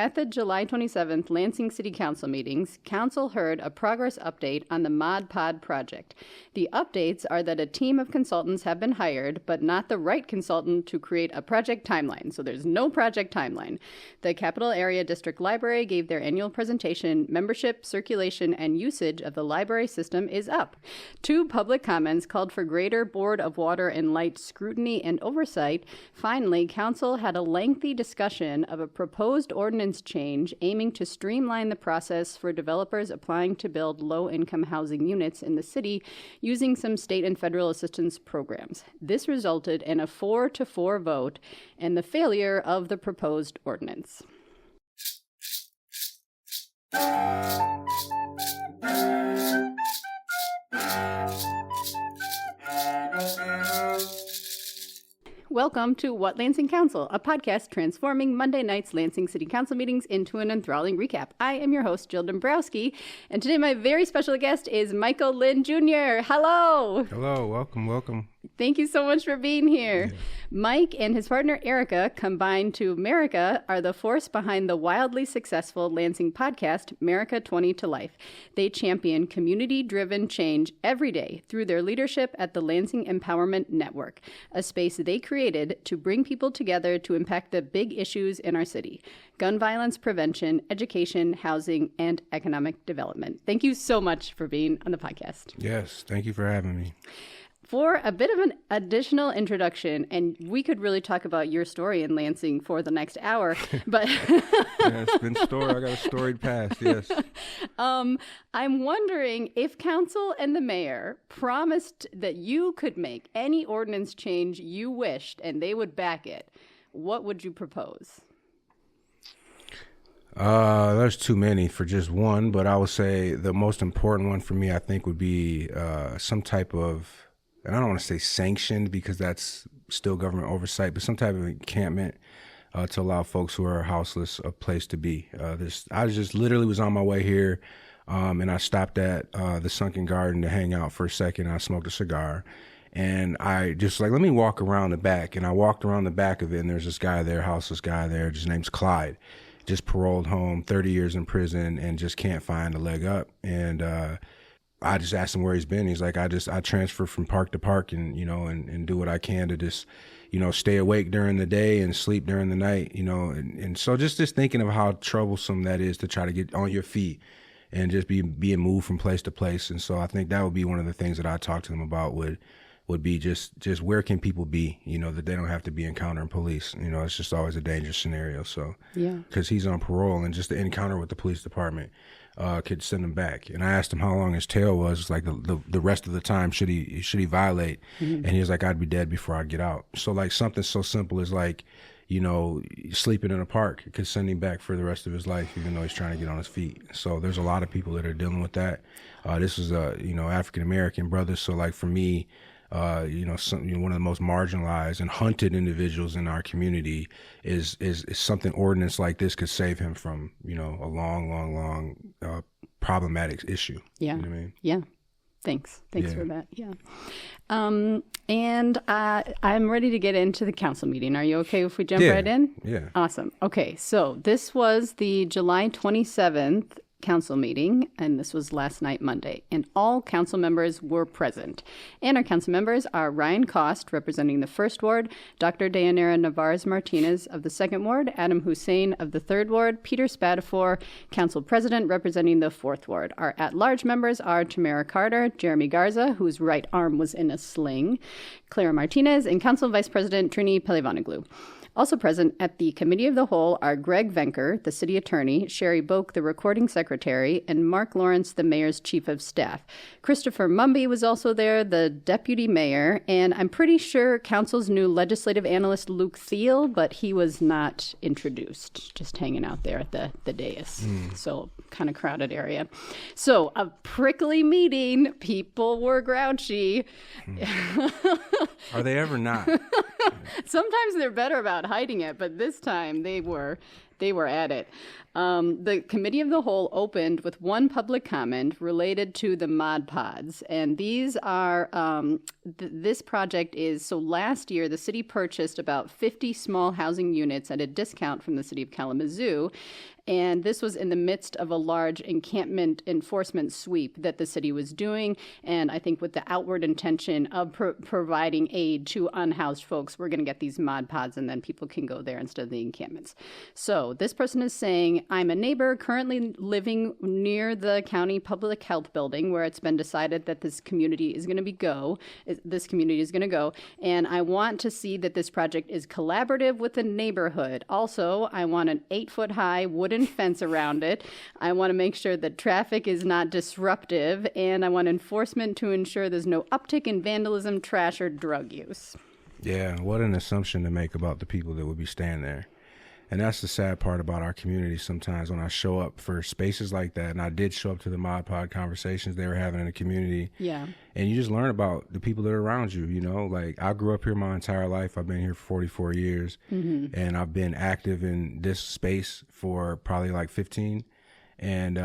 At the July 27th Lansing City Council meetings, Council heard a progress update on the Mod Pod project. The updates are that a team of consultants have been hired, but not the right consultant to create a project timeline. So there's no project timeline. The Capital Area District Library gave their annual presentation. Membership, circulation, and usage of the library system is up. 2 public comments called for greater Board of Water and Light scrutiny and oversight. Finally, Council had a lengthy discussion of a proposed ordinance change aiming to streamline the process for developers applying to build low-income housing units in the city using some state and federal assistance programs. This resulted in a 4-4 vote and the failure of the proposed ordinance. Welcome to What Lansing Council, a podcast transforming Monday night's Lansing City Council meetings into an enthralling recap. I am your host, Jill Dombrowski, and today my very special guest is Michael Lynn Jr. Hello! Hello, welcome. Thank you so much for being here. Yeah. Mike and his partner Erica, combined to Merica, are the force behind the wildly successful Lansing podcast, Merica 20 to Life. They champion community-driven change every day through their leadership at the Lansing Empowerment Network, a space they created to bring people together to impact the big issues in our city: gun violence prevention, education, housing, and economic development. Thank you so much for being on the podcast. Yes, thank you for having me. For a bit of an additional introduction, and we could really talk about your story in Lansing for the next hour, but Yeah, it's been I got a storied past, yes. I'm wondering if council and the mayor promised that you could make any ordinance change you wished and they would back it, what would you propose? There's too many for just one, but I would say the most important one for me, I think, would be some type of, and I don't want to say sanctioned because that's still government oversight, but some type of encampment to allow folks who are houseless a place to be. I just literally was on my way here, and I stopped at the Sunken Garden to hang out for a second. I smoked a cigar, and I just let me walk around the back. And I walked around the back of it, and there's this guy there, houseless guy there. His name's Clyde, just paroled home, 30 years in prison, and just can't find a leg up. And I just asked him where he's been. He's like, I transfer from park to park and, and do what I can to just, stay awake during the day and sleep during the night, and so just thinking of how troublesome that is to try to get on your feet and just being moved from place to place. And so I think that would be one of the things that I talk to them about would be just where can people be, that they don't have to be encountering police. It's just always a dangerous scenario. So, yeah, because he's on parole and just the encounter with the police department could send him back. And I asked him how long his tail was. Like the rest of the time, should he violate? Mm-hmm. And he was like, I'd be dead before I'd get out. So like something so simple as like, sleeping in a park could send him back for the rest of his life, even though he's trying to get on his feet. So there's a lot of people that are dealing with that. This is African-American brothers. So like for me, one of the most marginalized and hunted individuals in our community is something ordinance like this could save him from, a long problematic issue. Yeah. You know what I mean? Yeah. Thanks for that. Yeah. And I'm ready to get into the council meeting. Are you okay if we jump right in? Yeah. Awesome. Okay. So this was the July 27th council meeting, and this was last night, Monday, and all council members were present. And our council members are Ryan Cost, representing the 1st Ward, Dr. Dayanara Navarez-Martinez of the 2nd Ward, Adam Hussein of the 3rd Ward, Peter Spatafor, council president, representing the 4th Ward. Our at-large members are Tamara Carter, Jeremy Garza, whose right arm was in a sling, Clara Martinez, and council vice president Trini Pelivanoglu. Also present at the Committee of the Whole are Greg Venker, the city attorney, Sherry Boak, the recording secretary, and Mark Lawrence, the mayor's chief of staff. Christopher Mumby was also there, the deputy mayor, and I'm pretty sure council's new legislative analyst, Luke Thiel, but he was not introduced, just hanging out there at the dais. So kind of crowded area. So a prickly meeting. People were grouchy. Are they ever not? Sometimes they're better about hiding it, but this time they were They were at it. The Committee of the Whole opened with one public comment related to the Mod Pods. And these are, this project is, so last year the city purchased about 50 small housing units at a discount from the city of Kalamazoo. And this was in the midst of a large encampment enforcement sweep that the city was doing. And I think with the outward intention of providing aid to unhoused folks, we're going to get these Mod Pods and then people can go there instead of the encampments. So this person is saying, I'm a neighbor currently living near the county public health building where it's been decided that this community is going to go. And I want to see that this project is collaborative with the neighborhood. Also, I want an 8-foot-high wooden fence around it. I want to make sure that traffic is not disruptive, and I want enforcement to ensure there's no uptick in vandalism, trash, or drug use. Yeah, what an assumption to make about the people that would be staying there. And that's the sad part about our community sometimes when I show up for spaces like that. And I did show up to the Mod Pod conversations they were having in the community. Yeah. And you just learn about the people that are around you, you know. Like, I grew up here my entire life. I've been here for 44 years. Mm-hmm. And I've been active in this space for probably like 15. And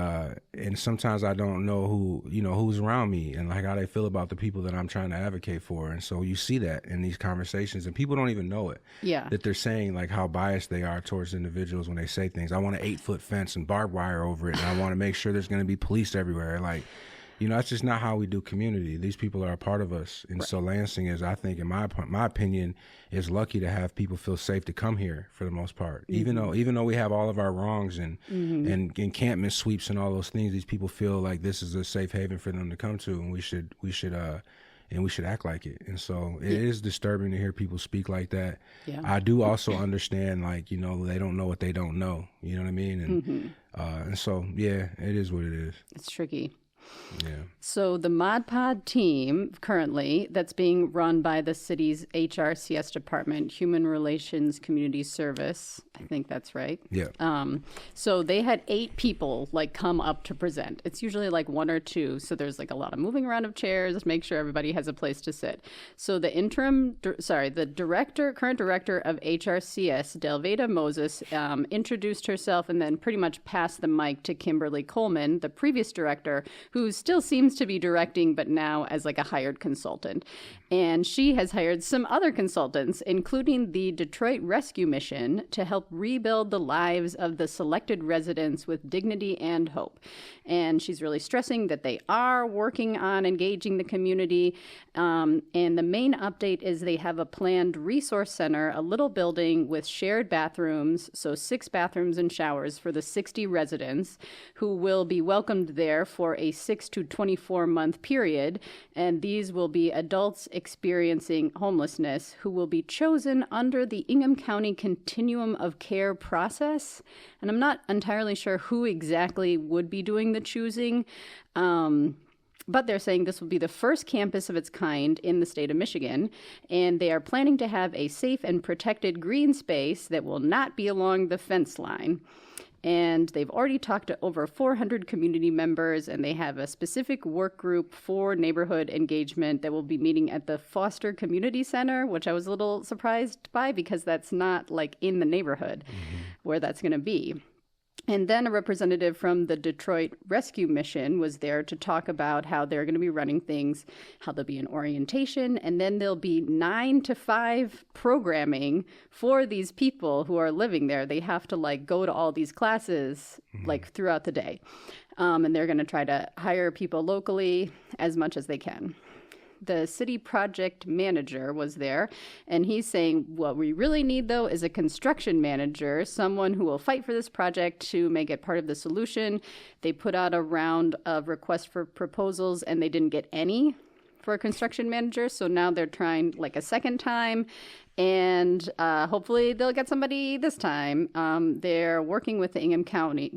sometimes I don't know who's around me and like how they feel about the people that I'm trying to advocate for. And so you see that in these conversations and people don't even know it. Yeah. That they're saying like how biased they are towards individuals when they say things. I want an 8-foot fence and barbed wire over it. And I want to make sure there's going to be police everywhere. Like, you know, that's just not how we do community. These people are a part of us. And right. So Lansing is, I think, in my opinion, is lucky to have people feel safe to come here for the most part. Mm-hmm. Even though we have all of our wrongs and encampment sweeps and all those things, these people feel like this is a safe haven for them to come to, and we should act like it. And so it is disturbing to hear people speak like that. Yeah. I do also understand, like, you know, they don't know what they don't know. You know what I mean? And and so, yeah, it is what it is. It's tricky. Yeah. So the Mod Pod team currently that's being run by the city's HRCS department, Human Relations Community Service. I think that's right. Yeah. So they had 8 people like come up to present. It's usually like 1 or 2. So there's like a lot of moving around of chairs, make sure everybody has a place to sit. So the current director of HRCS, Delveda Moses, introduced herself and then pretty much passed the mic to Kimberly Coleman, the previous director, who still seems to be directing, but now as like a hired consultant. And she has hired some other consultants, including the Detroit Rescue Mission, to help rebuild the lives of the selected residents with dignity and hope. And she's really stressing that they are working on engaging the community. And the main update is they have a planned resource center, a little building with shared bathrooms, so 6 bathrooms and showers for the 60 residents who will be welcomed there for a 6 to 24-month period. And these will be adults experiencing homelessness who will be chosen under the Ingham County Continuum of Care process. And I'm not entirely sure who exactly would be doing the choosing, but they're saying this will be the first campus of its kind in the state of Michigan, and they are planning to have a safe and protected green space that will not be along the fence line. And they've already talked to over 400 community members, and they have a specific work group for neighborhood engagement that will be meeting at the Foster Community Center, which I was a little surprised by because that's not like in the neighborhood where that's going to be. And then a representative from the Detroit Rescue Mission was there to talk about how they're going to be running things, how there'll be an orientation, and then there'll be 9 to 5 programming for these people who are living there. They have to like go to all these classes like throughout the day. And they're going to try to hire people locally as much as they can. The city project manager was there, and he's saying what we really need, though, is a construction manager, someone who will fight for this project to make it part of the solution. They put out a round of requests for proposals, and they didn't get any for a construction manager, so now they're trying like a second time, and hopefully they'll get somebody this time. They're working with Ingham County,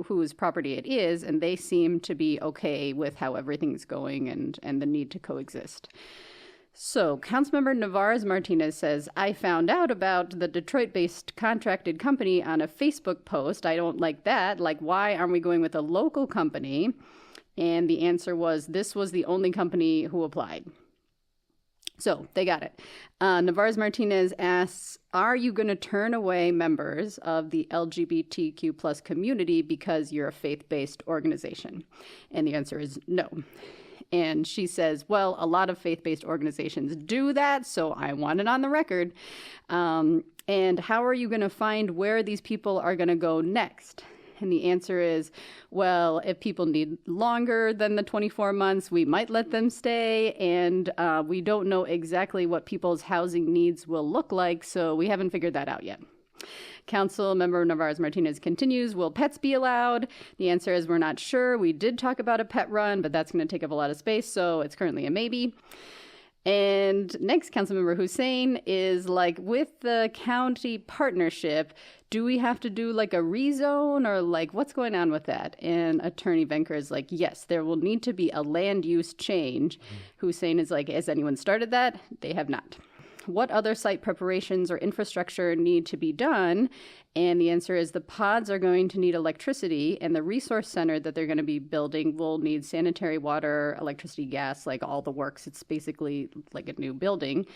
whose property it is, and they seem to be okay with how everything's going and the need to coexist. So Councilmember Navarez Martinez says, I found out about the Detroit-based contracted company on a Facebook post. I don't like that. Like, why aren't we going with a local company? And the answer was, this was the only company who applied. So they got it. Navarez Martinez asks, are you going to turn away members of the LGBTQ plus community because you're a faith-based organization? And the answer is no. And she says, well, a lot of faith-based organizations do that, so I want it on the record. And how are you going to find where these people are going to go next? And the answer is, well, if people need longer than the 24 months, we might let them stay. And we don't know exactly what people's housing needs will look like, so we haven't figured that out yet. Council member Navarez Martinez continues, will pets be allowed? The answer is we're not sure. We did talk about a pet run, but that's going to take up a lot of space, so it's currently a maybe. And next, Councilmember Hussein is like, with the county partnership, do we have to do like a rezone or like what's going on with that? And Attorney Venker is like, yes, there will need to be a land use change. Hussein is like, has anyone started that? They have not. What other site preparations or infrastructure need to be done? And the answer is the pods are going to need electricity, and the resource center that they're going to be building will need sanitary water, electricity, gas, like all the works. It's basically like a new building.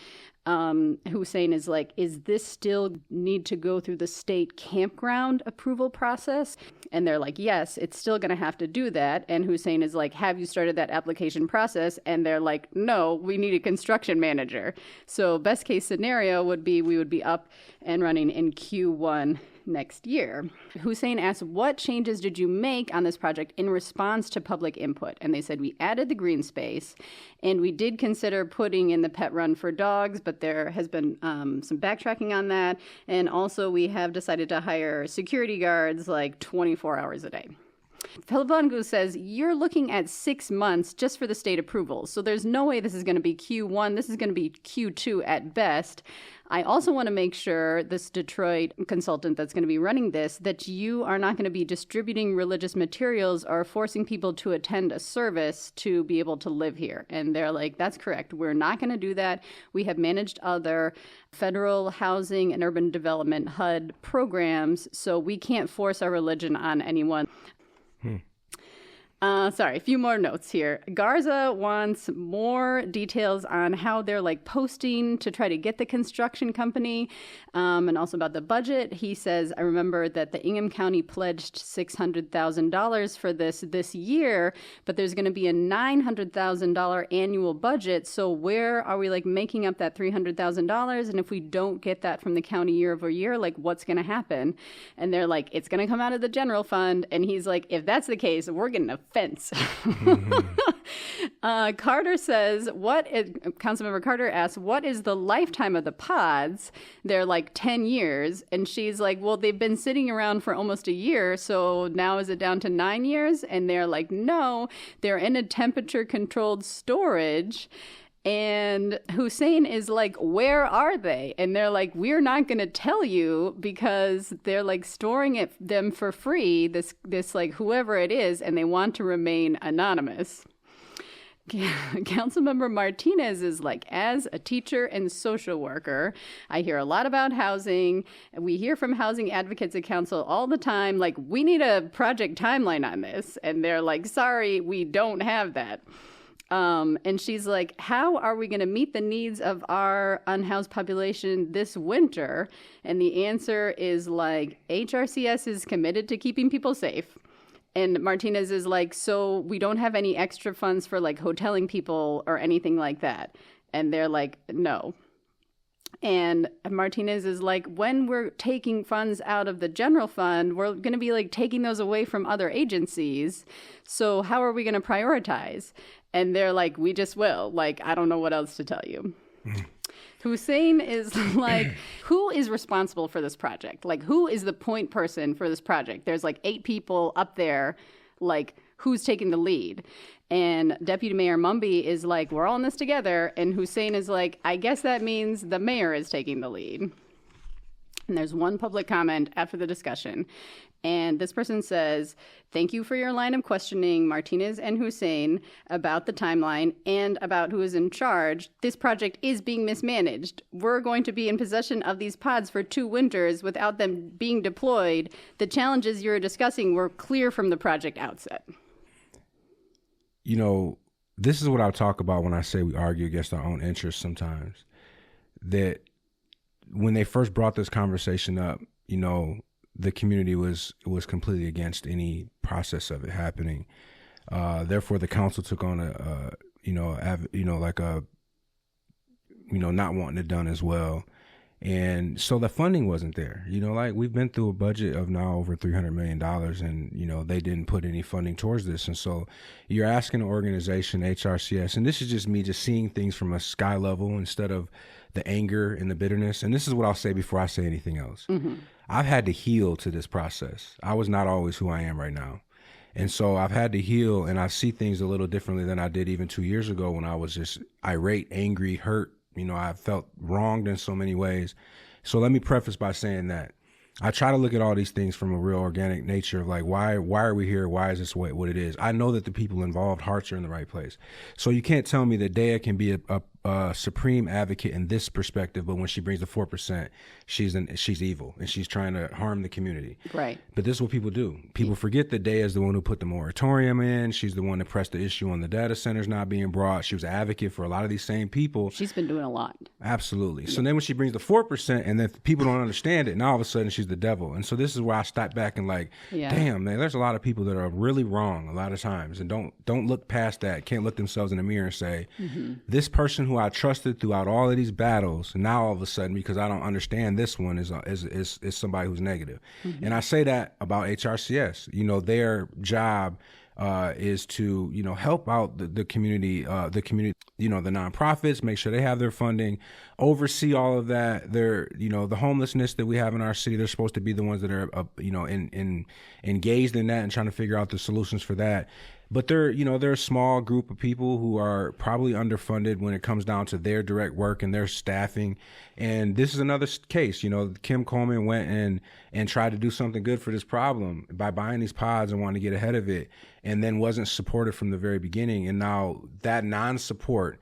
Hussein is like, is this still need to go through the state campground approval process? And they're like, yes, it's still going to have to do that. And Hussein is like, have you started that application process? And they're like, no, we need a construction manager. So best case scenario would be we would be up and running in Q1 next year. Hussein asked, what changes did you make on this project in response to public input? And they said, we added the green space, and we did consider putting in the pet run for dogs, but there has been some backtracking on that. And also we have decided to hire security guards like 24 hours a day. Philibongu says, you're looking at 6 months just for the state approvals. So there's no way this is going to be Q1. This is going to be Q2 at best. I also want to make sure, this Detroit consultant that's going to be running this, that you are not going to be distributing religious materials or forcing people to attend a service to be able to live here. And they're like, that's correct. We're not going to do that. We have managed other federal housing and urban development HUD programs, so we can't force our religion on anyone. A few more notes here. Garza wants more details on how they're like posting to try to get the construction company, and also about the budget. He says, I remember that the Ingham County pledged $600,000 for this year, but there's going to be a $900,000 annual budget. So where are we like making up that $300,000? And if we don't get that from the county year over year, like what's going to happen? And they're like, it's going to come out of the general fund. And he's like, if that's the case, we're getting a fence. Carter says, Councilmember Carter asks, what is the lifetime of the pods? They're like 10 years. And she's like, well, they've been sitting around for almost a year. So now is it down to 9 years? And they're like, no, they're in a temperature controlled storage. And Hussein is like, where are they? And they're like, we're not going to tell you because they're like storing them for free, this like whoever it is, and they want to remain anonymous. Councilmember Martinez is like, as a teacher and social worker, I hear a lot about housing. We hear from housing advocates at council all the time, like, we need a project timeline on this. And they're like, sorry, we don't have that. And she's like, how are we going to meet the needs of our unhoused population this winter? And the answer is like, HRCS is committed to keeping people safe. And Martinez is like, so we don't have any extra funds for like hoteling people or anything like that. And they're like, no. And Martinez is like, when we're taking funds out of the general fund, we're going to be like taking those away from other agencies. So how are we going to prioritize? And they're like, we just will. Like, I don't know what else to tell you. Hussein is like, who is responsible for this project? Like, who is the point person for this project? There's like 8 people up there. Like, who's taking the lead? And Deputy Mayor Mumby is like, we're all in this together. And Hussein is like, I guess that means the mayor is taking the lead. And there's one public comment after the discussion. And this person says, thank you for your line of questioning, Martinez and Hussein, about the timeline and about who is in charge. This project is being mismanaged. We're going to be in possession of these pods for 2 winters without them being deployed. The challenges you're discussing were clear from the project outset. You know, this is what I'll talk about when I say we argue against our own interests sometimes. That when they first brought this conversation up, the community was completely against any process of it happening. Therefore, the council took on not wanting it done as well. And so the funding wasn't there. We've been through a budget of now over $300 million and, they didn't put any funding towards this. And so you're asking an organization, HRCS, and this is just me just seeing things from a sky level instead of the anger and the bitterness. And this is what I'll say before I say anything else. Mm-hmm. I've had to heal to this process. I was not always who I am right now. And so I've had to heal, and I see things a little differently than I did even 2 years ago when I was just irate, angry, hurt. I felt wronged in so many ways. So let me preface by saying that I try to look at all these things from a real organic nature of like, why are we here? Why is this what it is? I know that the people involved, hearts are in the right place. So you can't tell me that Dea can be a supreme advocate in this perspective, but when she brings the 4%, she's evil and she's trying to harm the community. Right. But this is what people do. People forget that Dea is the one who put the moratorium in. She's the one that pressed the issue on the data centers not being brought. She was an advocate for a lot of these same people. She's been doing a lot. Absolutely. So then when she brings the 4% and then people don't understand it, now all of a sudden she's the devil. And so this is where I step back and damn, man, there's a lot of people that are really wrong a lot of times and don't look past that, can't look themselves in the mirror and say, this person who I trusted throughout all of these battles, now all of a sudden, because I don't understand this one, is somebody who's negative. Mm-hmm. And I say that about HRCS. Their job is to, help out the community, the nonprofits, make sure they have their funding, oversee all of that. They're, the homelessness that we have in our city, they're supposed to be the ones that are, engaged in that and trying to figure out the solutions for that. But they're a small group of people who are probably underfunded when it comes down to their direct work and their staffing. And this is another case. Kim Coleman went and tried to do something good for this problem by buying these pods and wanting to get ahead of it, and then wasn't supported from the very beginning. And now that non-support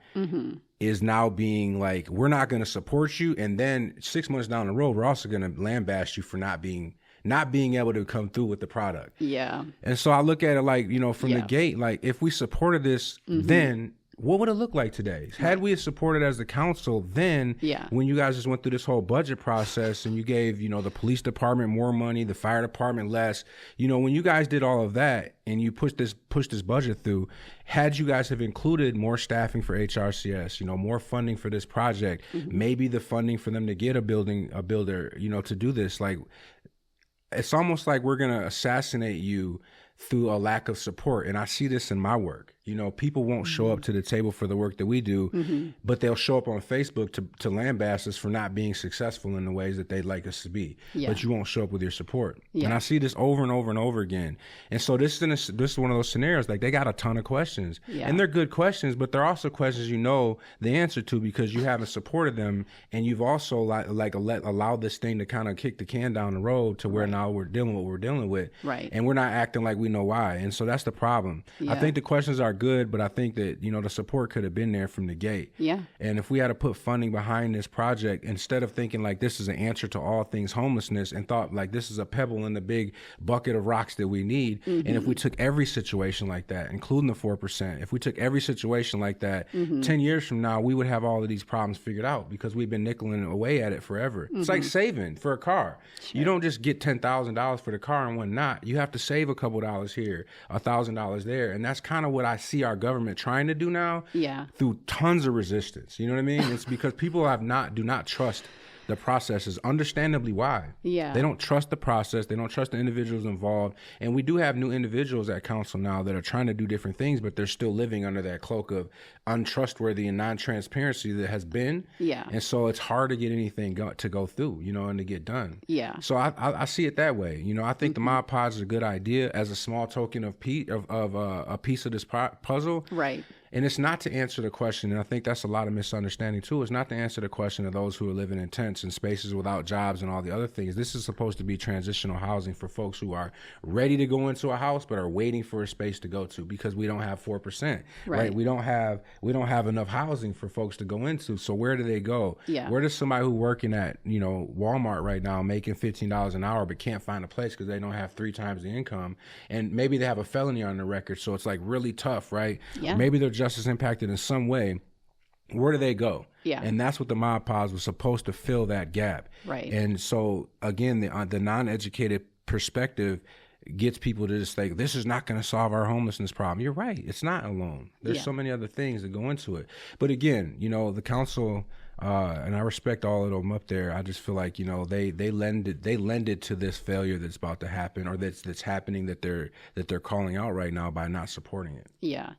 is now being like, we're not going to support you. And then 6 months down the road, we're also going to lambaste you for not being able to come through with the product. Yeah. And so I look at it from the gate, if we supported this, then what would it look like today? Had we supported as the council, then when you guys just went through this whole budget process and you gave, the police department more money, the fire department less, when you guys did all of that and you pushed this budget through, had you guys have included more staffing for HRCS, more funding for this project, maybe the funding for them to get a builder, to do this, it's almost like we're going to assassinate you through a lack of support. And I see this in my work. People won't show up to the table for the work that we do, but they'll show up on Facebook to lambaste us for not being successful in the ways that they'd like us to be. Yeah. But you won't show up with your support. Yeah. And I see this over and over and over again. And so this is one of those scenarios, they got a ton of questions. Yeah. And they're good questions, but they're also questions the answer to because you haven't supported them, and you've also allowed this thing to kind of kick the can down the road to where now we're dealing with what we're dealing with. Right. And we're not acting like we know why. And so that's the problem. Yeah. I think the questions are good, but I think that, the support could have been there from the gate. Yeah. And if we had to put funding behind this project, instead of thinking this is an answer to all things homelessness, and thought this is a pebble in the big bucket of rocks that we need. And if we took every situation like that, including the 4%, if we took every situation like that, 10 years from now, we would have all of these problems figured out because we've been nickeling away at it forever. It's like saving for a car. Sure. You don't just get $10,000 for the car and whatnot. You have to save a couple dollars here, $1,000 there. And that's kind of what I see our government trying to do now through tons of resistance. You know what I mean? It's because people do not trust the processes, understandably why. Yeah. They don't trust the process. They don't trust the individuals involved. And we do have new individuals at council now that are trying to do different things, but they're still living under that cloak of untrustworthy and non-transparency that has been. Yeah. And so it's hard to get anything to go through, and to get done. Yeah. So I see it that way. I think the Mod Pod's is a good idea as a small token of a piece of this puzzle. Right. And it's not to answer the question, and I think that's a lot of misunderstanding too, it's not to answer the question of those who are living in tents and spaces without jobs and all the other things. This is supposed to be transitional housing for folks who are ready to go into a house but are waiting for a space to go to because we don't have 4%. Right? We don't have enough housing for folks to go into. So where do they go? Yeah. Where does somebody who's working at, Walmart right now making $15 an hour but can't find a place because they don't have 3 times the income, and maybe they have a felony on their record, so it's really tough, right? Yeah. Maybe their justice impacted in some way, where do they go? Yeah. And that's what the Mod Podge was supposed to fill that gap. Right. And so, again, the non-educated perspective gets people to just think, this is not going to solve our homelessness problem. You're right. It's not alone. There's so many other things that go into it. But again, you know, the council, and I respect all of them up there. I just feel like, you know, they lended to this failure that's about to happen, or that's happening, that they're calling out right now by not supporting it. Yeah.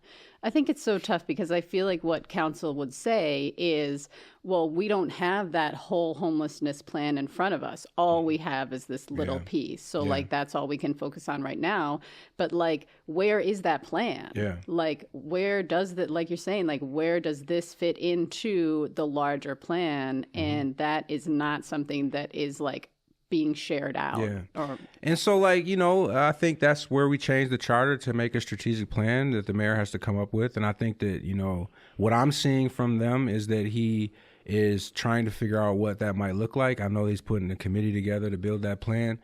I think it's so tough because I feel like what council would say is, well, we don't have that whole homelessness plan in front of us. All we have is this little piece. So like, that's all we can focus on right now. But like, where is that plan? Yeah. Like, where does that, like you're saying, like, where does this fit into the larger plan? And that is not something that is like being shared out. Yeah. And so, like, you know, I think that's where we changed the charter to make a strategic plan that the mayor has to come up with. And I think that, you know, what I'm seeing from them is that he is trying to figure out what that might look like. I know he's putting a committee together to build that plan.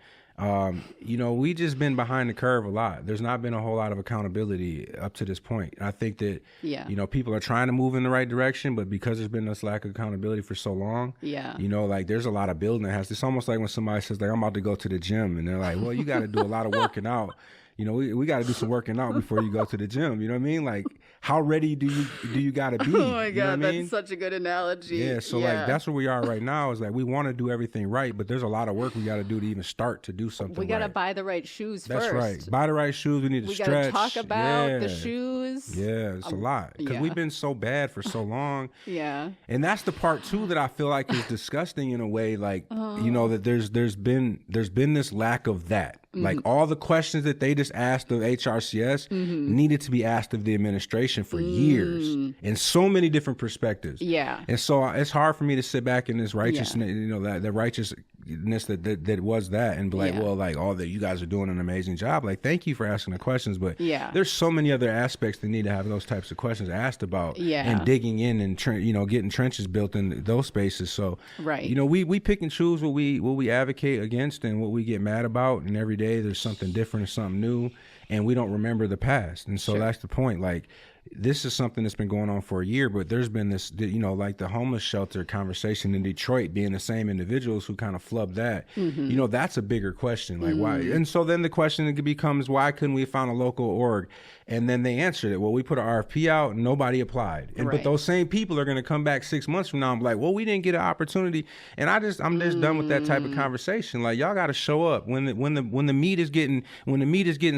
You know, we just been behind the curve a lot. There's not been a whole lot of accountability up to this point. And I think that, you know, people are trying to move in the right direction, but because there's been this lack of accountability for so long, you know, like there's a lot of building that has, it's almost like when somebody says like, I'm about to go to the gym, and they're like, well, you got to do a lot of working out. You know, we got to do some working out before you go to the gym. You know what I mean? Like, how ready do you got to be? Oh my God, you know what that's I mean? such a good analogy. Yeah, so like that's where we are right now. Is like we want to do everything right, but there's a lot of work we got to do to even start to do something. We got to right. buy the right shoes That's first. right. Buy the right shoes. We need to stretch. We got to talk about the shoes. Yeah, it's a lot because we've been so bad for so long. And that's the part too that I feel like is disgusting in a way. Like you know that there's been this lack of that. Like all the questions that they just asked of HRCS needed to be asked of the administration for years in so many different perspectives. And so it's hard for me to sit back in this righteousness, you know, that the righteousness that was that, and be like, well, like all that you guys are doing an amazing job. Like, thank you for asking the questions, but there's so many other aspects that need to have those types of questions asked about, and digging in and you know, getting trenches built in those spaces. So you know, we pick and choose what we advocate against and what we get mad about, and every day there's something different and something new, and we don't remember the past. And so that's the point. Like, this is something that's been going on for a year, but there's been this, you know, like the homeless shelter conversation in Detroit being the same individuals who kind of flubbed that. You know, that's a bigger question. Like, why? And so then the question becomes, why couldn't we find a local org? And then they answered it. Well, we put an RFP out and nobody applied. And but those same people are going to come back 6 months from now and be like, well, we didn't get an opportunity. And I'm just done with that type of conversation. Like, y'all got to show up when the meat is getting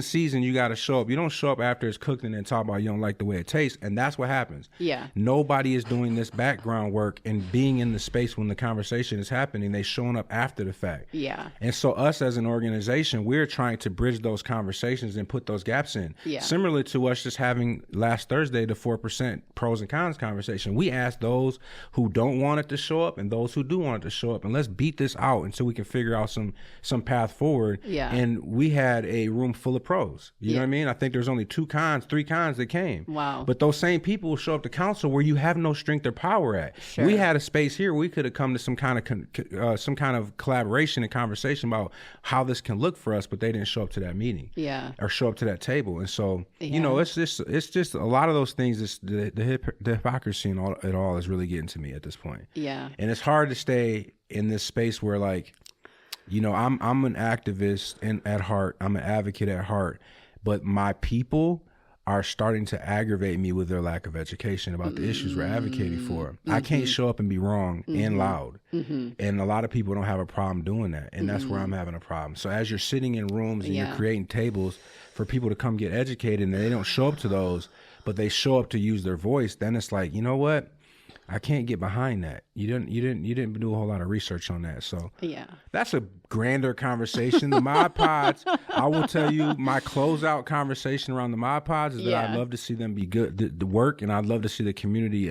seasoned. You got to show up. You don't show up after it's cooked and then talk about you don't like the way it tastes. And that's what happens. Nobody is doing this background work and being in the space when the conversation is happening. They showing up after the fact. And so us as an organization, we're trying to bridge those conversations and put those gaps in. Similarly to us just having last Thursday the 4% pros and cons conversation. We asked those who don't want it to show up and those who do want it to show up, and let's beat this out until we can figure out some path forward. And we had a room full of pros. You know what I mean? I think there's only 3 cons that came. But those same people will show up to council where you have no strength or power at. We had a space here where we could have come to some kind of collaboration and conversation about how this can look for us, but they didn't show up to that meeting. Or show up to that table. And so you know, it's just a lot of those things. The hypocrisy and it all is really getting to me at this point. And it's hard to stay in this space where, like, you know, I'm an activist at heart. I'm an advocate at heart, but my people are starting to aggravate me with their lack of education about the issues we're advocating for. I can't show up and be wrong and loud. And a lot of people don't have a problem doing that. And that's where I'm having a problem. So as you're sitting in rooms and you're creating tables for people to come get educated and they don't show up to those, but they show up to use their voice, then it's like, you know what? I can't get behind that. You didn't do a whole lot of research on that. So that's a grander conversation. The Mod Podge, I will tell you, my closeout conversation around the Mod Podge is that I'd love to see them be good, the work, and I'd love to see the community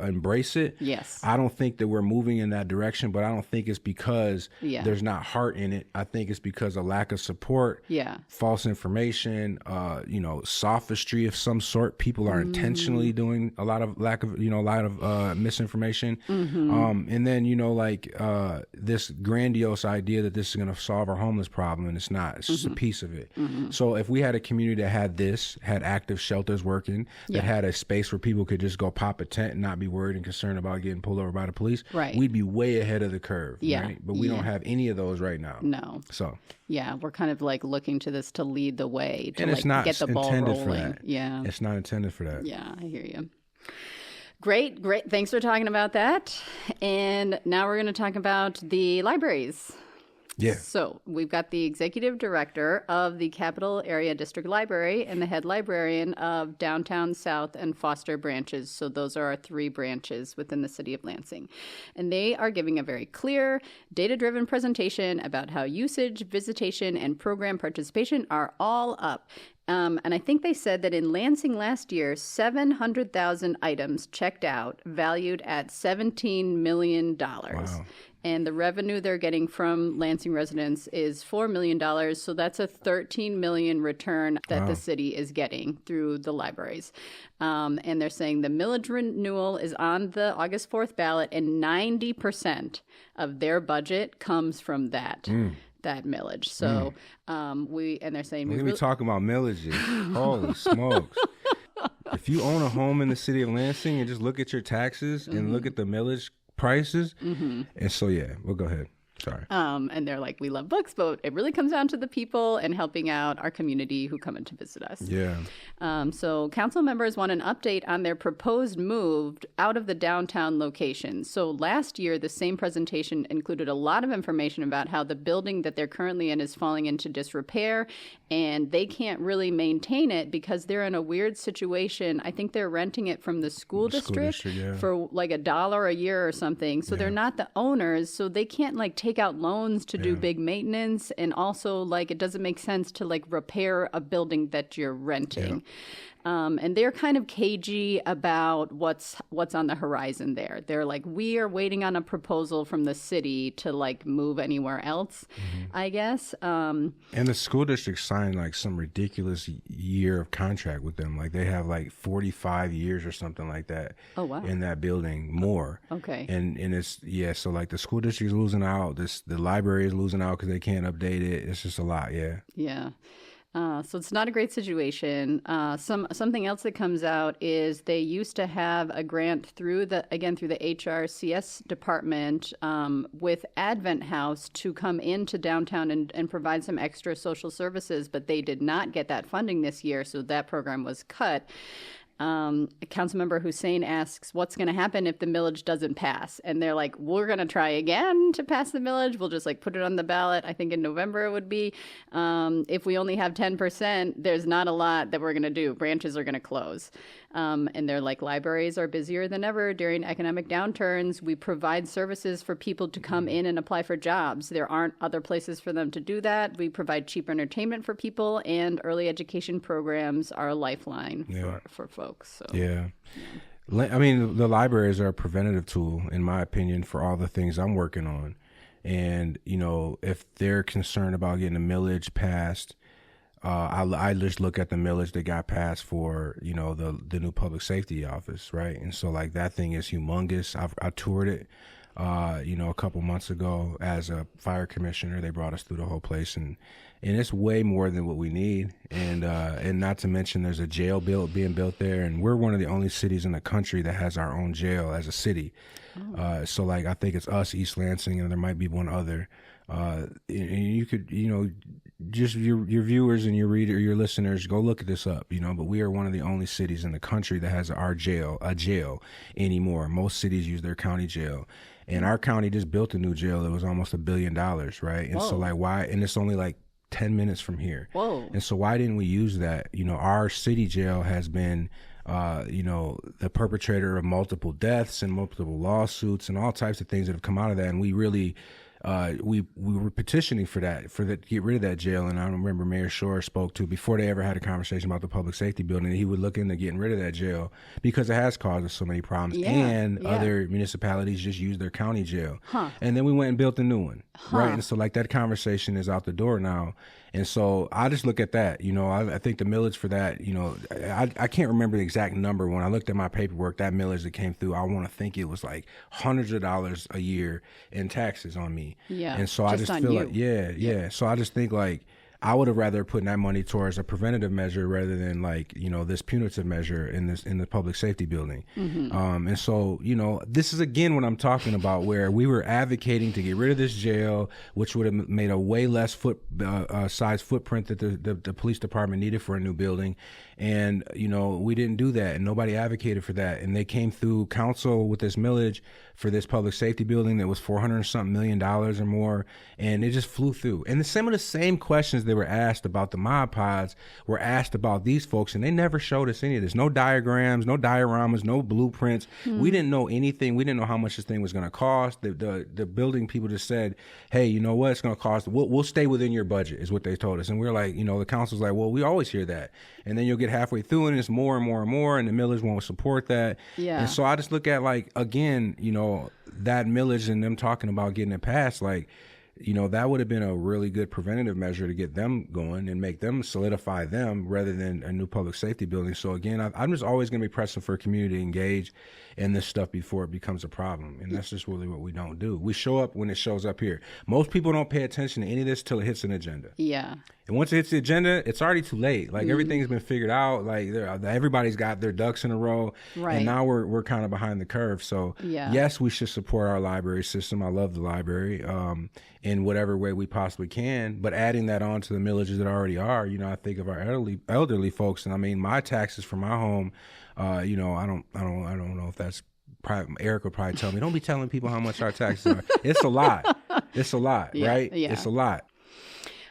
embrace it. I don't think that we're moving in that direction, but I don't think it's because there's not heart in it. I think it's because of lack of support, false information, you know, sophistry of some sort. People are intentionally doing a lot of misinformation. And then, you know, like this grandiose idea that this is going to solve our homeless problem, and it's not. It's just a piece of it. So if we had a community that had active shelters working, that had a space where people could just go pop a tent and not be worried and concerned about getting pulled over by the police, we'd be way ahead of the curve. Right? But we don't have any of those right now. No. So yeah, we're kind of like looking to this to lead the way, to and it's not get the ball intended rolling. for that. Yeah. It's not intended for that. Yeah, I hear you. Great. Thanks for talking about that. And now we're going to talk about the libraries. Yeah. So we've got the executive director of the Capital Area District Library and the head librarian of Downtown, South, and Foster branches. So those are our 3 branches within the city of Lansing. And they are giving a very clear, data-driven presentation about how usage, visitation, and program participation are all up. And I think they said that in Lansing last year, 700,000 items checked out, valued at $17 million. Wow. And the revenue they're getting from Lansing residents is $4 million. So that's a $13 million return that the city is getting through the libraries. And they're saying the millage renewal is on the August 4th ballot, and 90% of their budget comes from that millage. So they're saying we're really talking about millages. Holy smokes. If you own a home in the city of Lansing and just look at your taxes and look at the millage prices, and so we'll go ahead. Sorry. And they're like, we love books, but it really comes down to the people and helping out our community who come in to visit us. Yeah. So council members want an update on their proposed move out of the downtown location. So last year, the same presentation included a lot of information about how the building that they're currently in is falling into disrepair, and they can't really maintain it because they're in a weird situation. I think they're renting it from the school district for like $1 a year or something. So they're not the owners, so they can't like take out loans to do big maintenance, and also like it doesn't make sense to like repair a building that you're renting. And they're kind of cagey about what's on the horizon there. They're like, we are waiting on a proposal from the city to like move anywhere else, I guess. And the school district signed like some ridiculous year of contract with them. Like they have like 45 years or something like that. Oh, wow. In that building, more. Okay. And it's, so like the school district is losing out. The library is losing out because they can't update it. It's just a lot. Yeah. So it's not a great situation. Something else that comes out is they used to have a grant through the HRCS department with Advent House to come into downtown and provide some extra social services, but they did not get that funding this year, so that program was cut. Councilmember Hussein asks, what's going to happen if the millage doesn't pass? And they're like, we're going to try again to pass the millage. We'll just like put it on the ballot. I think in November it would be. If we only have 10%, there's not a lot that we're going to do. Branches are going to close. And they're like, libraries are busier than ever during economic downturns. We provide services for people to come in and apply for jobs. There aren't other places for them to do that. We provide cheap entertainment for people, and early education programs are a lifeline for folks. So. Yeah. I mean, the libraries are a preventative tool, in my opinion, for all the things I'm working on. And, you know, if they're concerned about getting a millage passed, I just look at the millage that got passed for, you know, the new public safety office, right? And so, like, that thing is humongous. I toured it, you know, a couple months ago as a fire commissioner. They brought us through the whole place, and it's way more than what we need. And not to mention there's a jail being built there, and we're one of the only cities in the country that has our own jail as a city. So like, I think it's us, East Lansing, and there might be one other. And you could, you know, just your viewers and your listeners, go look at this up, you know, but we are one of the only cities in the country that has a jail anymore. Most cities use their county jail. And our county just built a new jail that was almost $1 billion, right? And so like, why? And it's only like 10 minutes from here. Whoa. And so why didn't we use that? You know, our city jail has been, you know, the perpetrator of multiple deaths and multiple lawsuits and all types of things that have come out of that. And we really we were petitioning for to get rid of that jail. And I remember Mayor Shore spoke to, before they ever had a conversation about the public safety building, that he would look into getting rid of that jail because it has caused us so many problems. And other municipalities just use their county jail. And then we went and built a new one. Right. And so like that conversation is out the door now. And so I just look at that, I think the millage for that, I can't remember the exact number. When I looked at my paperwork, that millage that came through, I want to think it was like hundreds of dollars a year in taxes on me. Yeah. And so I just feel like, So I just think like, I would have rather put that money towards a preventative measure rather than like, this punitive measure in the public safety building. And so, this is again what I'm talking about, where we were advocating to get rid of this jail, which would have made a way less size footprint that the police department needed for a new building. And, we didn't do that, and nobody advocated for that. And they came through council with this millage for this public safety building that was $400-something million or more, and it just flew through. And some of the same questions they were asked about the mod pods were asked about these folks, and they never showed us any of this. No diagrams, no dioramas, no blueprints. We didn't know anything. We didn't know how much this thing was going to cost. The building people just said, hey, you know what, it's going to cost. We'll stay within your budget, is what they told us. And we're like, the council's like, well, we always hear that. And then you'll get halfway through and it's more and more and more, and the millage won't support that. Yeah. And so I just look at, like, again, that millage and them talking about getting it passed, like, that would have been a really good preventative measure to get them going and make them solidify them rather than a new public safety building. So again, I'm just always going to be pressing for a community to engage in this stuff before it becomes a problem. And that's just really what we don't do. We show up when it shows up here. Most people don't pay attention to any of this till it hits an agenda. Yeah. And once it hits the agenda, it's already too late. Like everything's been figured out. Like everybody's got their ducks in a row. Right. And now we're kind of behind the curve. So yes, we should support our library system. I love the library in whatever way we possibly can. But adding that on to the millages that already are, I think of our elderly folks. And I mean, my taxes for my home, I don't know if that's probably, Eric would probably tell me, don't be telling people how much our taxes are. It's a lot. It's a lot, right? Yeah. It's a lot.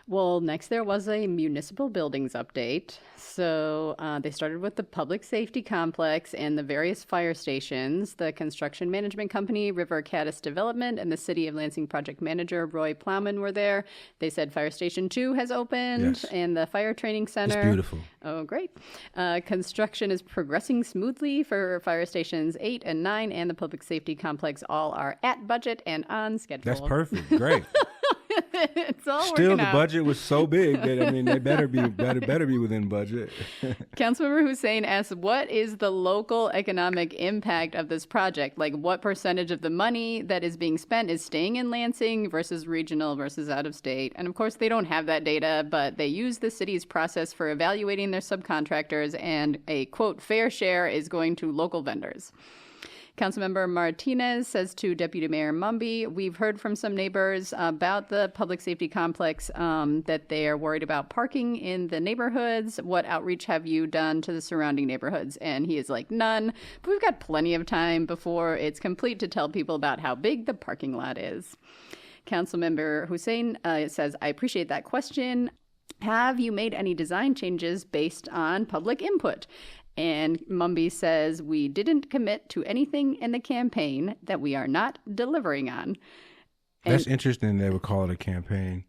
Well, next there was a municipal buildings update. So they started with the public safety complex and the various fire stations. The construction management company, River Caddis Development, and the City of Lansing project manager, Roy Plowman, were there. They said Fire Station 2 has opened, and the fire training center. It's beautiful. Oh, great. Construction is progressing smoothly for Fire Stations 8 and 9, and the public safety complex. All are at budget and on schedule. That's perfect. Great. It's all Still, the budget was so big that they better be within budget. Councilmember Hussein asks, what is the local economic impact of this project? Like, what percentage of the money that is being spent is staying in Lansing versus regional versus out of state? And of course, they don't have that data, but they use the city's process for evaluating their subcontractors, and a quote fair share is going to local vendors. Councilmember Martinez says to Deputy Mayor Mumby, we've heard from some neighbors about the public safety complex that they are worried about parking in the neighborhoods. What outreach have you done to the surrounding neighborhoods? And he is like, none. But we've got plenty of time before it's complete to tell people about how big the parking lot is. Councilmember Hussein says, I appreciate that question. Have you made any design changes based on public input? And Mumby says, we didn't commit to anything in the campaign that we are not delivering on. And that's interesting they would call it a campaign,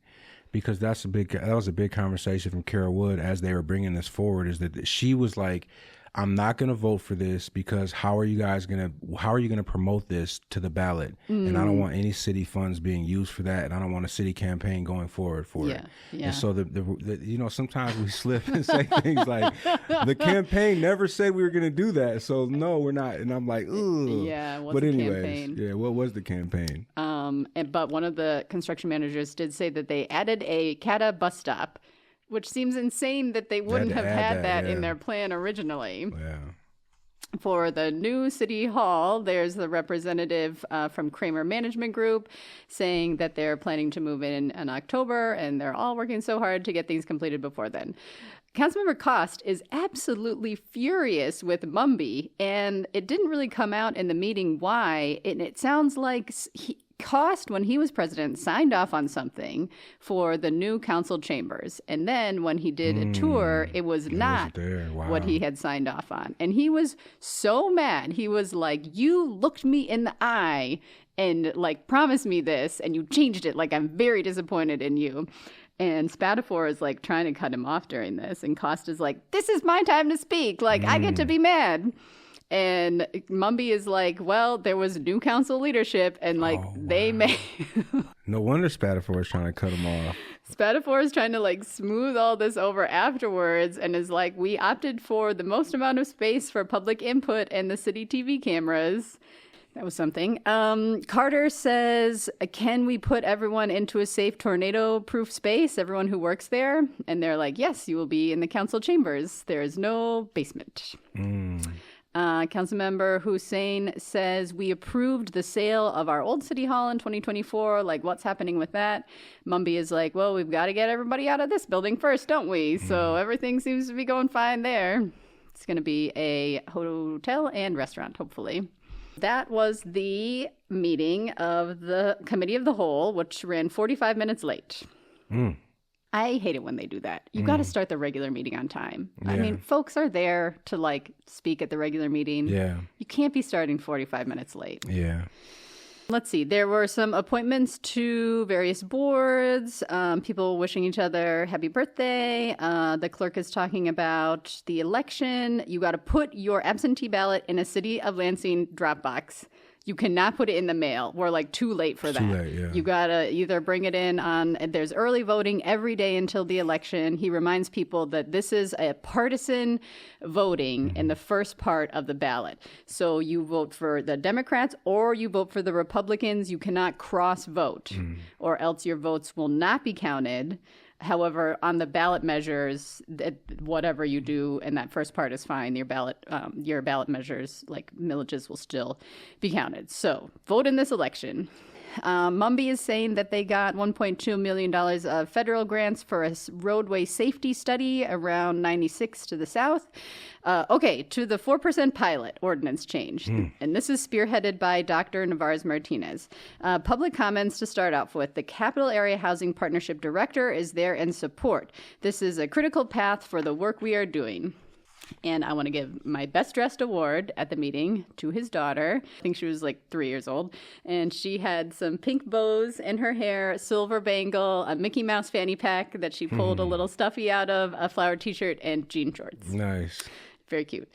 because that was a big conversation from Carol Wood as they were bringing this forward, is that she was like, I'm not going to vote for this because how are you going to promote this to the ballot? And I don't want any city funds being used for that, and I don't want a city campaign going forward for it. Yeah. And so the sometimes we slip and say things like, the campaign never said we were going to do that, so no, we're not. And I'm like, ooh. Yeah. But anyways, campaign? What was the campaign? But one of the construction managers did say that they added a CATA bus stop, which seems insane that they wouldn't have had that in their plan originally. Yeah. For the new city hall, there's the representative from Kramer Management Group saying that they're planning to move in October, and they're all working so hard to get things completed before then. Councilmember Cost is absolutely furious with Mumby, and it didn't really come out in the meeting why. And it sounds like Cost, when he was president, signed off on something for the new council chambers. And then when he did a tour, it was not what he had signed off on. And he was so mad. He was like, you looked me in the eye and like promise me this, and you changed it. Like, I'm very disappointed in you. And Spatafor is like trying to cut him off during this, and Costa's like, this is my time to speak. Like, I get to be mad. And Mumby is like, well, there was new council leadership, and like they made. No wonder Spatafor is trying to cut him off. Spatafor is trying to like smooth all this over afterwards, and is like, we opted for the most amount of space for public input and the city TV cameras. That was something. Carter says, can we put everyone into a safe tornado-proof space, everyone who works there? And they're like, yes, you will be in the council chambers. There is no basement. Councilmember Hussein says, we approved the sale of our old city hall in 2024. Like, what's happening with that? Mumby is like, well, we've got to get everybody out of this building first, don't we? So everything seems to be going fine there. It's going to be a hotel and restaurant, hopefully. That was the meeting of the Committee of the Whole, which ran 45 minutes late. I hate it when they do that. You got to start the regular meeting on time. Yeah. I mean, folks are there to like speak at the regular meeting. Yeah. You can't be starting 45 minutes late. Yeah. Let's see. There were some appointments to various boards, people wishing each other happy birthday. The clerk is talking about the election. You got to put your absentee ballot in a City of Lansing drop box. You cannot put it in the mail. We're like too late for that. Too late, yeah. You got to either bring it in there's early voting every day until the election. He reminds people that this is a partisan voting in the first part of the ballot. So you vote for the Democrats or you vote for the Republicans. You cannot cross vote or else your votes will not be counted. However, on the ballot measures, whatever you do in that first part is fine. Your ballot measures, like millages, will still be counted. So vote in this election. Mumby is saying that they got $1.2 million of federal grants for a roadway safety study around 96 to the south. To the 4% pilot ordinance change. And this is spearheaded by Dr. Navarez-Martinez. Public comments to start off with. The Capital Area Housing Partnership Director is there in support. This is a critical path for the work we are doing. And I want to give my best dressed award at the meeting to his daughter. I think she was like 3 years old. And she had some pink bows in her hair, silver bangle, a Mickey Mouse fanny pack that she pulled a little stuffy out of, a flowered t-shirt, and jean shorts. Nice. Very cute.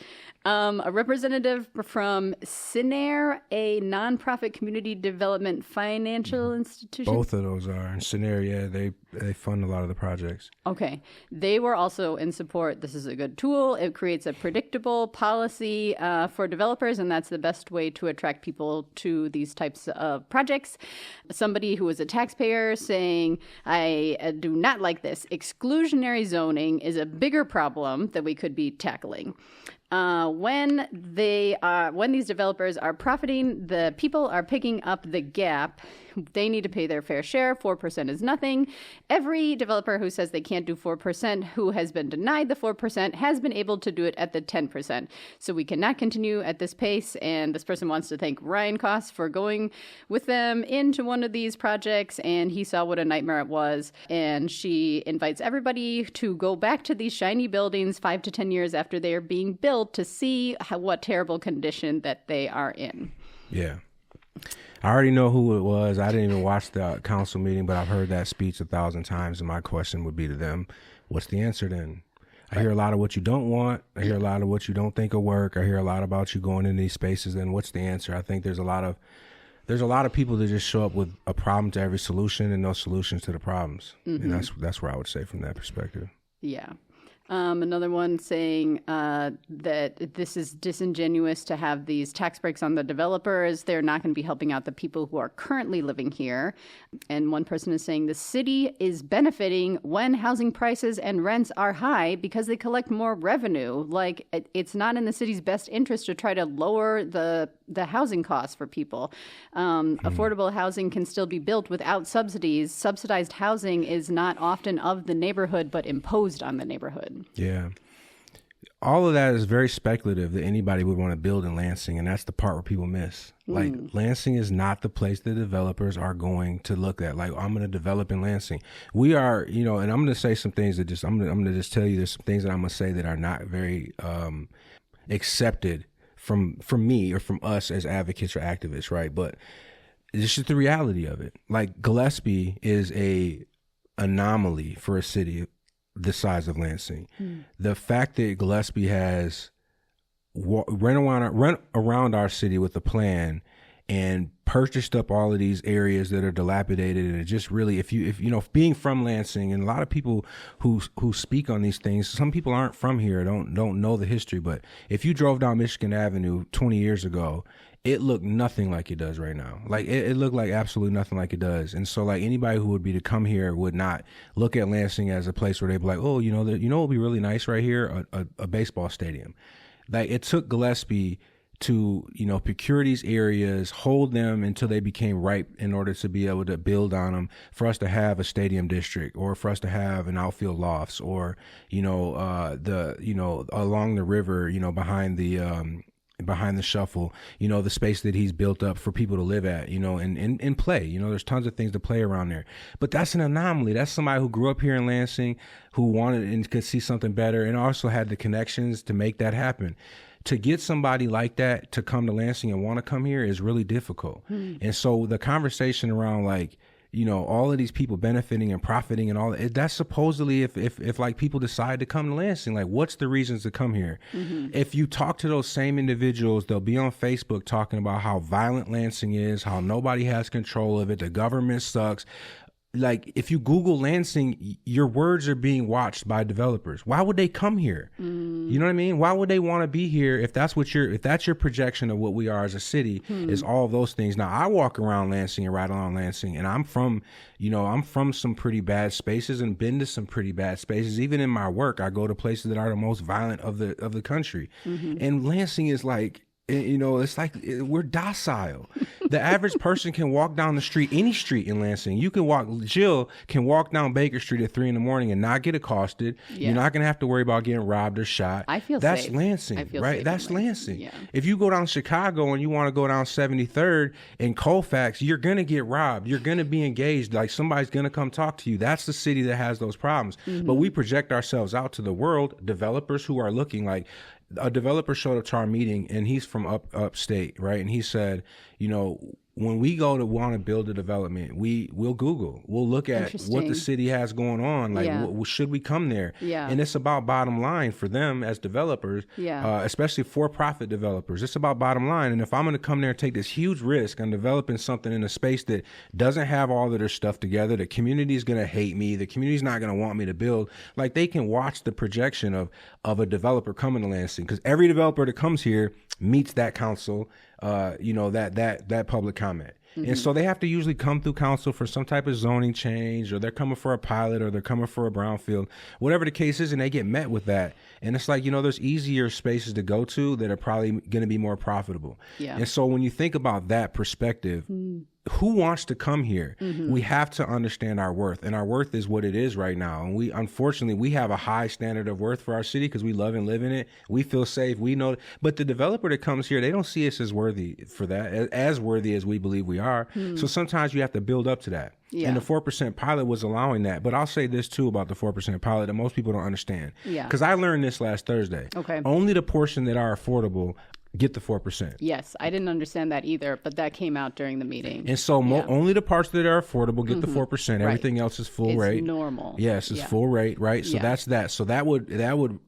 A representative from CINAIR, a nonprofit community development financial institution. Both of those are. And CINAIR, yeah, they fund a lot of the projects. Okay. They were also in support. This is a good tool. It creates a predictable policy for developers, and that's the best way to attract people to these types of projects. Somebody who was a taxpayer saying, I do not like this. Exclusionary zoning is a bigger problem that we could be tackling. When these developers are profiting, the people are picking up the gap. They need to pay their fair share. 4% is nothing. Every developer who says they can't do 4%, who has been denied the 4%, has been able to do it at the 10%. So we cannot continue at this pace. And this person wants to thank Ryan Koss for going with them into one of these projects. And he saw what a nightmare it was. And she invites everybody to go back to these shiny buildings 5 to 10 years after they are being built to see what terrible condition that they are in. Yeah. I already know who it was. I didn't even watch the council meeting, but I've heard that speech 1,000 times. And my question would be to them, what's the answer then? I hear a lot of what you don't want. I hear a lot of what you don't think will work. I hear a lot about you going in these spaces. Then what's the answer? I think there's a lot of people that just show up with a problem to every solution and no solutions to the problems. And that's where I would say from that perspective. Yeah. Another one saying that this is disingenuous to have these tax breaks on the developers. They're not going to be helping out the people who are currently living here. And one person is saying the city is benefiting when housing prices and rents are high because they collect more revenue. Like, it's not in the city's best interest to try to lower the housing costs for people. Affordable housing can still be built without subsidies. Subsidized housing is not often of the neighborhood, but imposed on the neighborhood. Yeah. All of that is very speculative that anybody would want to build in Lansing, and that's the part where people miss. Like, Lansing is not the place the developers are going to look at. Like, I'm going to develop in Lansing. We are, and I'm going to say some things that I'm going to just tell you there's some things that I'm going to say that are not very accepted from me or from us as advocates or activists, right? But it's just the reality of it. Like, Gillespie is a anomaly for a city the size of Lansing. The fact that Gillespie has run around our city with a plan and purchased up all of these areas that are dilapidated, and it just really, if you know, being from Lansing, and a lot of people who speak on these things, some people aren't from here, don't know the history, but if you drove down Michigan Avenue 20 years ago, it looked nothing like it does right now. Like, it looked like absolutely nothing like it does. And so, like, anybody who would be to come here would not look at Lansing as a place where they'd be like, oh, you know, what would be really nice right here? A baseball stadium. Like, it took Gillespie to, you know, procure these areas, hold them until they became ripe in order to be able to build on them, for us to have a stadium district, or for us to have an outfield lofts, or, you know, along the river, you know, behind the shuffle, you know, the space that he's built up for people to live at, you know, and play. You know, there's tons of things to play around there. But that's an anomaly. That's somebody who grew up here in Lansing, who wanted and could see something better, and also had the connections to make that happen. To get somebody like that to come to Lansing and want to come here is really difficult. And so the conversation around, like, you know, all of these people benefiting and profiting and all that, that's supposedly if like people decide to come to Lansing, like, what's the reasons to come here? If you talk to those same individuals, they'll be on Facebook talking about how violent Lansing is, how nobody has control of it, the government sucks. Like, if you Google Lansing, your words are being watched by developers. Why would they come here? You know what I mean? Why would they want to be here if that's your projection of what we are as a city, is all of those things? Now, I walk around Lansing and ride along Lansing, and I'm from some pretty bad spaces and been to some pretty bad spaces. Even in my work, I go to places that are the most violent of the country. And Lansing is like, you know, it's like we're docile. The average person can walk down the street, any street in Lansing. Jill can walk down Baker Street at 3 a.m. and not get accosted. You're not going to have to worry about getting robbed or shot. I feel That's safe. Lansing, right? That's Lansing. Yeah. If you go down Chicago and you want to go down 73rd in Colfax, you're going to get robbed. You're going to be engaged. Like, somebody's going to come talk to you. That's the city that has those problems. But we project ourselves out to the world, developers who are looking like, a developer showed up to our meeting, and he's from upstate, right? And he said, you know, when we go to want to build a development, we'll Google, we'll look at what the city has going on. Like, should we come there? And it's about bottom line for them as developers, especially for-profit developers. It's about bottom line. And if I'm going to come there and take this huge risk on developing something in a space that doesn't have all of their stuff together, the community is going to hate me. The community's not going to want me to build. Like, they can watch the projection of a developer coming to Lansing, because every developer that comes here meets that council, you know, that public comment. And so they have to usually come through council for some type of zoning change, or they're coming for a pilot, or they're coming for a brownfield, whatever the case is, and they get met with that. And it's like, you know, there's easier spaces to go to that are probably going to be more profitable. And so when you think about that perspective, who wants to come here? We have to understand our worth, and our worth is what it is right now. And unfortunately, we have a high standard of worth for our city because we love and live in it. We feel safe. We know, but the developer that comes here, they don't see us as worthy for that, as worthy as we believe we are. So sometimes you have to build up to that. And the 4% pilot was allowing that. But I'll say this too about the 4% pilot that most people don't understand. Because I learned this last Thursday. Only the portion that are affordable get the 4%. Yes, I didn't understand that either, but that came out during the meeting. And so only the parts that are affordable get the 4%. Everything else is full rate. It's normal. Yes, it's full rate, right? So that's that. So that would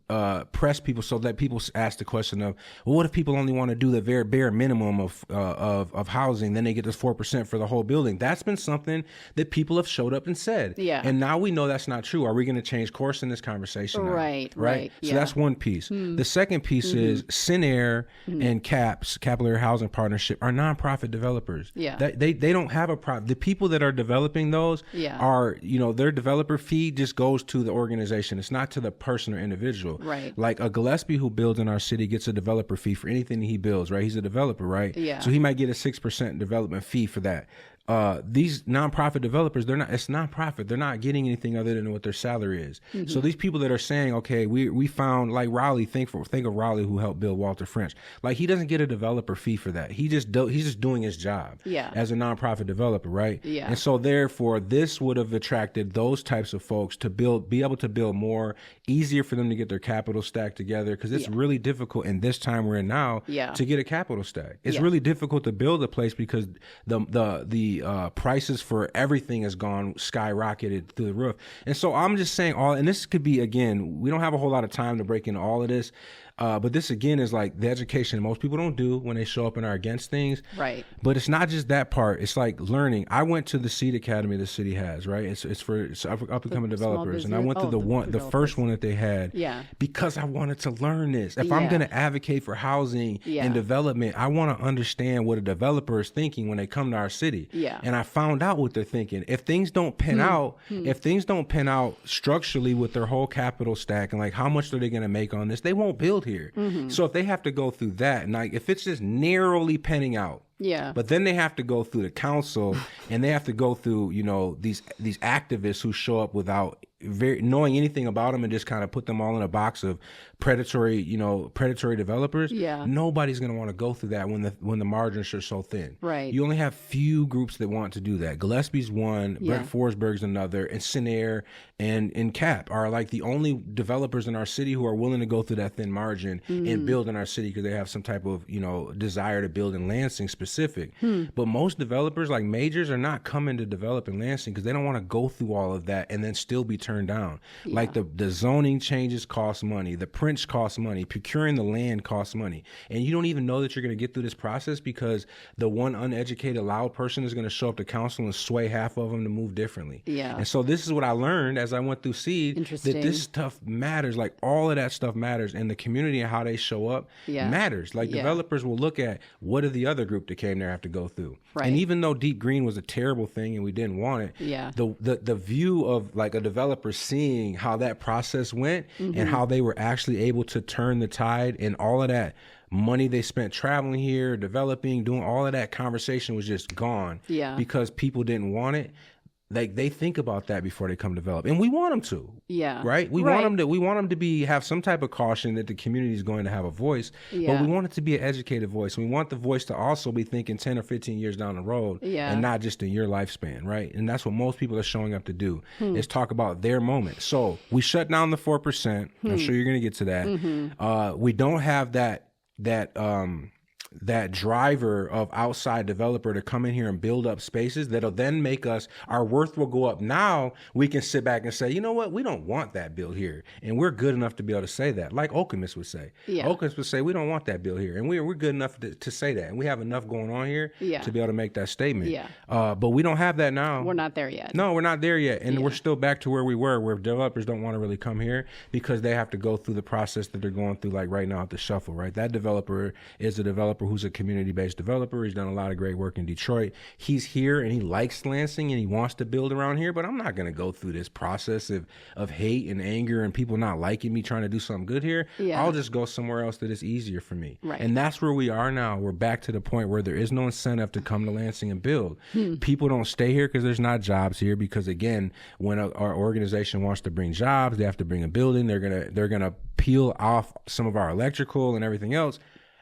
press people, so that people ask the question of, well, what if people only want to do the very bare minimum of housing, then they get this 4% for the whole building? That's been something that people have showed up and said. And now we know that's not true. Are we going to change course in this conversation now? Right. So that's one piece. The second piece is Sinair and CAPS, Capillary Housing Partnership, are nonprofit developers. They don't have a profit. The people that are developing those are, you know, their developer fee just goes to the organization. It's not to the person or individual. Like a Gillespie who builds in our city gets a developer fee for anything he builds, right? He's a developer, right? So he might get a 6% development fee for that. these nonprofit developers, it's nonprofit. They're not getting anything other than what their salary is. So these people that are saying, okay, we found, like Raleigh, think of Raleigh, who helped build Walter French. Like, he doesn't get a developer fee for that. He's just doing his job as a nonprofit developer, right? Yeah. And so therefore, this would have attracted those types of folks to be able to build more, easier for them to get their capital stack together, because it's really difficult in this time we're in now to get a capital stack. It's really difficult to build a place because the prices for everything has gone skyrocketed through the roof. And so I'm just saying and this could be, again, we don't have a whole lot of time to break into all of this. But this, again, is like the education most people don't do when they show up and are against things. Right. But it's not just that part. It's like learning. I went to the Seed Academy the city has, right? It's for up and coming developers. And I went to the first one that they had because I wanted to learn this. If I'm going to advocate for housing and development, I want to understand what a developer is thinking when they come to our city. Yeah. And I found out what they're thinking. If things don't pan out, structurally with their whole capital stack and like how much are they going to make on this, they won't build here. So if they have to go through that, and like if it's just narrowly penning out, but then they have to go through the council and they have to go through, these activists who show up without knowing anything about them and just kind of put them all in a box of predatory developers. Nobody's going to want to go through that when the margins are so thin. Right. You only have few groups that want to do that. Gillespie's one, Brett Forsberg's another, and Sinair and CAP are like the only developers in our city who are willing to go through that thin margin and build in our city because they have some type of, desire to build in Lansing specific. But most developers, like majors, are not coming to develop in Lansing because they don't want to go through all of that and then still be turned down. Like the zoning changes cost money, the prints cost money, procuring the land costs money, and you don't even know that you're going to get through this process because the one uneducated loud person is going to show up to council and sway half of them to move differently. And so this is what I learned as I went through Seed, that this stuff matters. Like all of that stuff matters, and the community and how they show up matters. Like developers will look at what did the other group that came there have to go through. And even though Deep Green was a terrible thing and we didn't want it, the view of like a developer seeing how that process went and how they were actually able to turn the tide, and all of that money they spent traveling here, developing, doing all of that, conversation was just gone because people didn't want it. Like they think about that before they come develop, and we want them to. Right. We want them to have some type of caution that the community is going to have a voice, but we want it to be an educated voice. We want the voice to also be thinking 10 or 15 years down the road, and not just in your lifespan, right? And that's what most people are showing up to do is talk about their moment. So we shut down the 4%. I'm sure you're going to get to that. We don't have that driver of outside developer to come in here and build up spaces that'll then make our worth will go up. Now we can sit back and say, you know what, we don't want that bill here. And we're good enough to be able to say that, like Okemos would say. Okemos would say, we don't want that bill here. And we're good enough to say that. And we have enough going on here to be able to make that statement. But we don't have that now. We're not there yet. No, we're not there yet. And we're still back to where we were, where developers don't want to really come here because they have to go through the process that they're going through, like right now at the shuffle, right? That developer is a developer who's a community-based developer. He's done a lot of great work in Detroit. He's here and he likes Lansing and he wants to build around here, but I'm not going to go through this process of hate and anger and people not liking me trying to do something good here. I'll just go somewhere else that is easier for me. And that's where we are now. We're back to the point where there is no incentive to come to Lansing and build. People don't stay here because there's not jobs here, because again, when our organization wants to bring jobs, they have to bring a building. They're gonna peel off some of our electrical and everything else.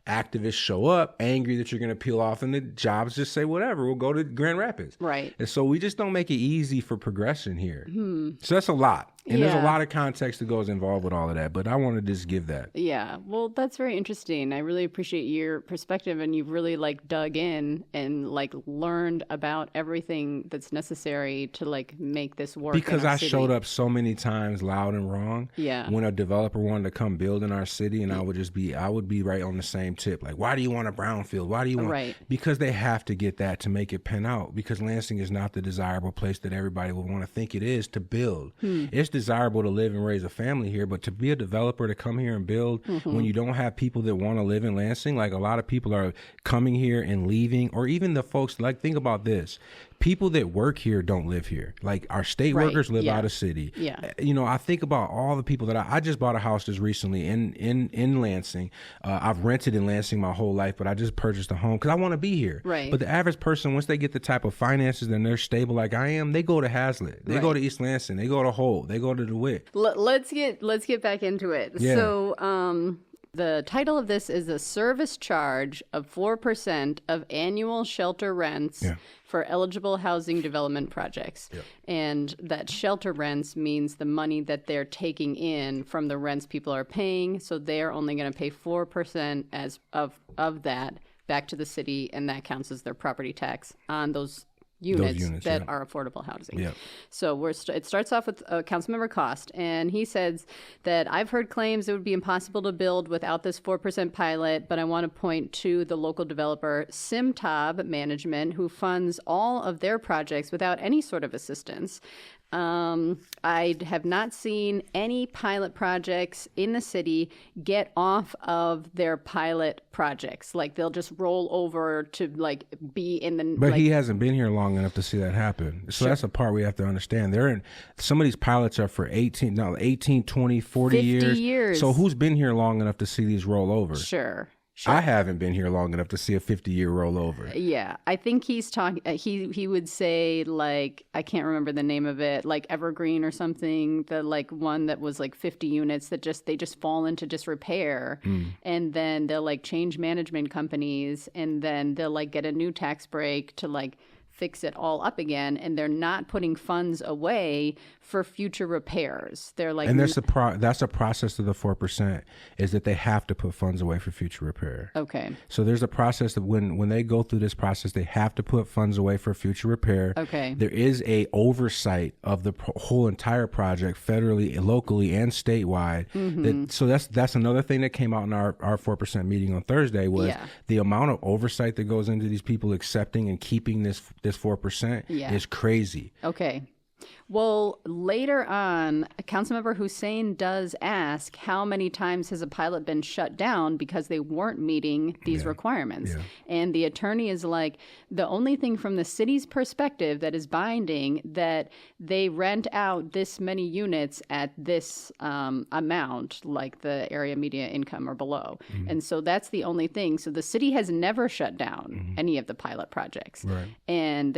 Activists show up angry that you're going to peel off, and the jobs just say, whatever, we'll go to Grand Rapids. Right. And so we just don't make it easy for progression here. So that's a lot. And there's a lot of context that goes involved with all of that, but I wanted to just give that. Yeah, well, that's very interesting. I really appreciate your perspective, and you've really dug in and learned about everything that's necessary to make this work. Because I showed up so many times loud and wrong. Yeah. When a developer wanted to come build in our city, and I would be right on the same tip. Like, why do you want a brownfield? Why do you want? Right. Because they have to get that to make it pen out. Because Lansing is not the desirable place that everybody would want to think it is to build. It's desirable to live and raise a family here, but to be a developer to come here and build when you don't have people that want to live in Lansing, like a lot of people are coming here and leaving, or even the folks, think about this. people that work here don't live here. Like our state workers live out of city. Yeah. You know, I think about all the people that I just bought a house just recently in Lansing. I've rented in Lansing my whole life, but I just purchased a home because I want to be here. Right. But the average person, once they get the type of finances and they're stable like I am, they go to Hazlitt, they go to East Lansing, they go to Holt, they go to DeWitt. Let's get back into it. Yeah. So, the title of this is a service charge of 4% of annual shelter rents for eligible housing development projects. Yeah. And that shelter rents means the money that they're taking in from the rents people are paying. So they're only going to pay 4% of that back to the city, and that counts as their property tax on those units that are affordable housing. Yeah. So it starts off with Councilmember Cost, and he says that I've heard claims it would be impossible to build without this 4% pilot, but I want to point to the local developer Simtab Management, who funds all of their projects without any sort of assistance. I have not seen any pilot projects in the city get off of their pilot projects. Like they'll just roll over to like be in the. But he hasn't been here long enough to see that happen. So that's a part we have to understand. Some of these pilots are for 18, 20, 40 years. So who's been here long enough to see these roll over? Sure. I haven't been here long enough to see a 50-year rollover. Yeah, I think he's talking. He would say like, I can't remember the name of it, like Evergreen or something. The like one that was like 50 units that they just fall into disrepair, and then they'll like change management companies, and then they'll like get a new tax break to like fix it all up again, and they're not putting funds away for future repairs. They're like, and that's a process of the 4% is that they have to put funds away for future repair. Okay. So there's a process that when they go through this process, they have to put funds away for future repair. Okay. There is a oversight of the whole entire project, federally, locally, and statewide. So that's another thing that came out in our 4% meeting on Thursday was the amount of oversight that goes into these people accepting and keeping this 4% is crazy. Okay. Well, later on, Councilmember Hussein does ask how many times has a pilot been shut down because they weren't meeting these requirements. Yeah. And the attorney is like, the only thing from the city's perspective that is binding that they rent out this many units at this amount, like the area median income or below. And so that's the only thing. So the city has never shut down any of the pilot projects. Right. And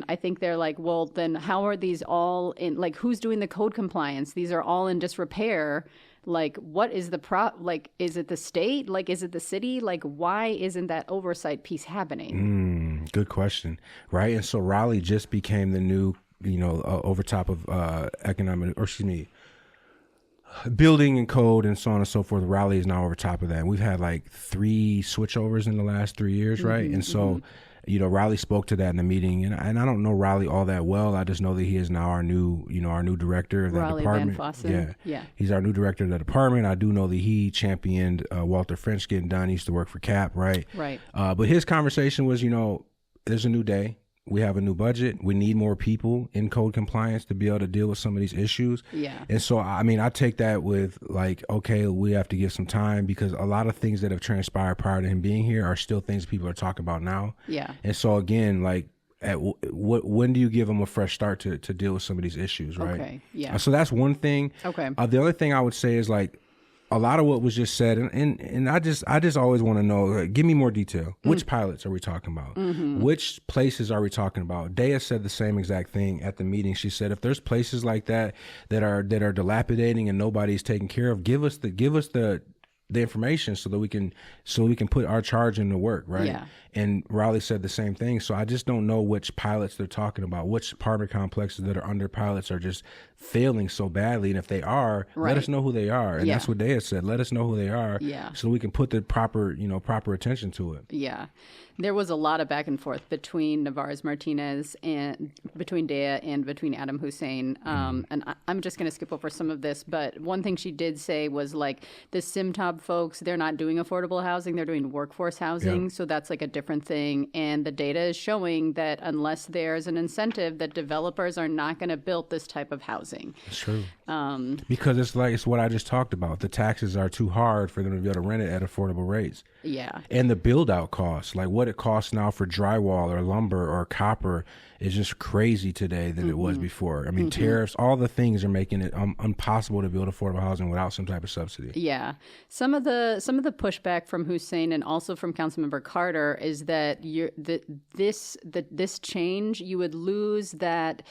I think they're like, well, then how are these all in, like, who's doing the code compliance? These are all in disrepair. Like, what is like, is it the state? Like, is it the city? Like, why isn't that oversight piece happening? Good question. Right. And so Raleigh just became the new, over top of building and code and so on and so forth. Raleigh is now over top of that. And we've had like 3 switchovers in the last 3 years. Right. And so, Raleigh spoke to that in the meeting, and I don't know Raleigh all that well. I just know that he is now our new director of that Raleigh department. Van Fossen. Yeah. He's our new director of the department. I do know that he championed Walter French getting done. He used to work for CAP, right? Right. But his conversation was, there's a new day. We have a new budget. We need more people in code compliance to be able to deal with some of these issues. Yeah. And so, I take that with like, okay, we have to give some time because a lot of things that have transpired prior to him being here are still things people are talking about now. Yeah. And so again, like, when do you give them a fresh start to deal with some of these issues, right? Okay. Yeah. So that's one thing. Okay. The other thing I would say is like, a lot of what was just said, and I just always want to know, like, give me more detail. Which pilots are we talking about? Which places are we talking about? Dea said the same exact thing at the meeting. She said, if there's places like that are dilapidating and nobody's taking care of, give us the information so that we can put our charge into work, right? Yeah. And Raleigh said the same thing. So I just don't know which pilots they're talking about, which apartment complexes that are under pilots are just failing so badly. And if they are, let us know who they are. And that's what they had said. Let us know who they are so we can put the proper attention to it. Yeah. There was a lot of back and forth between Navarez Martinez and between Dea and between Adam Hussein. And I'm just going to skip over some of this. But one thing she did say was like the Simtab folks, they're not doing affordable housing, they're doing workforce housing. So that's like a different thing. And the data is showing that unless there's an incentive, that developers are not going to build this type of housing. That's true. Because it's what I just talked about. The taxes are too hard for them to be able to rent it at affordable rates. Yeah. And the build out costs, like what it costs now for drywall or lumber or copper, is just crazy today than it was before. I mean, tariffs, all the things are making it impossible to build affordable housing without some type of subsidy. Yeah. Some of the pushback from Hussein and also from Councilmember Carter is that this change, you would lose that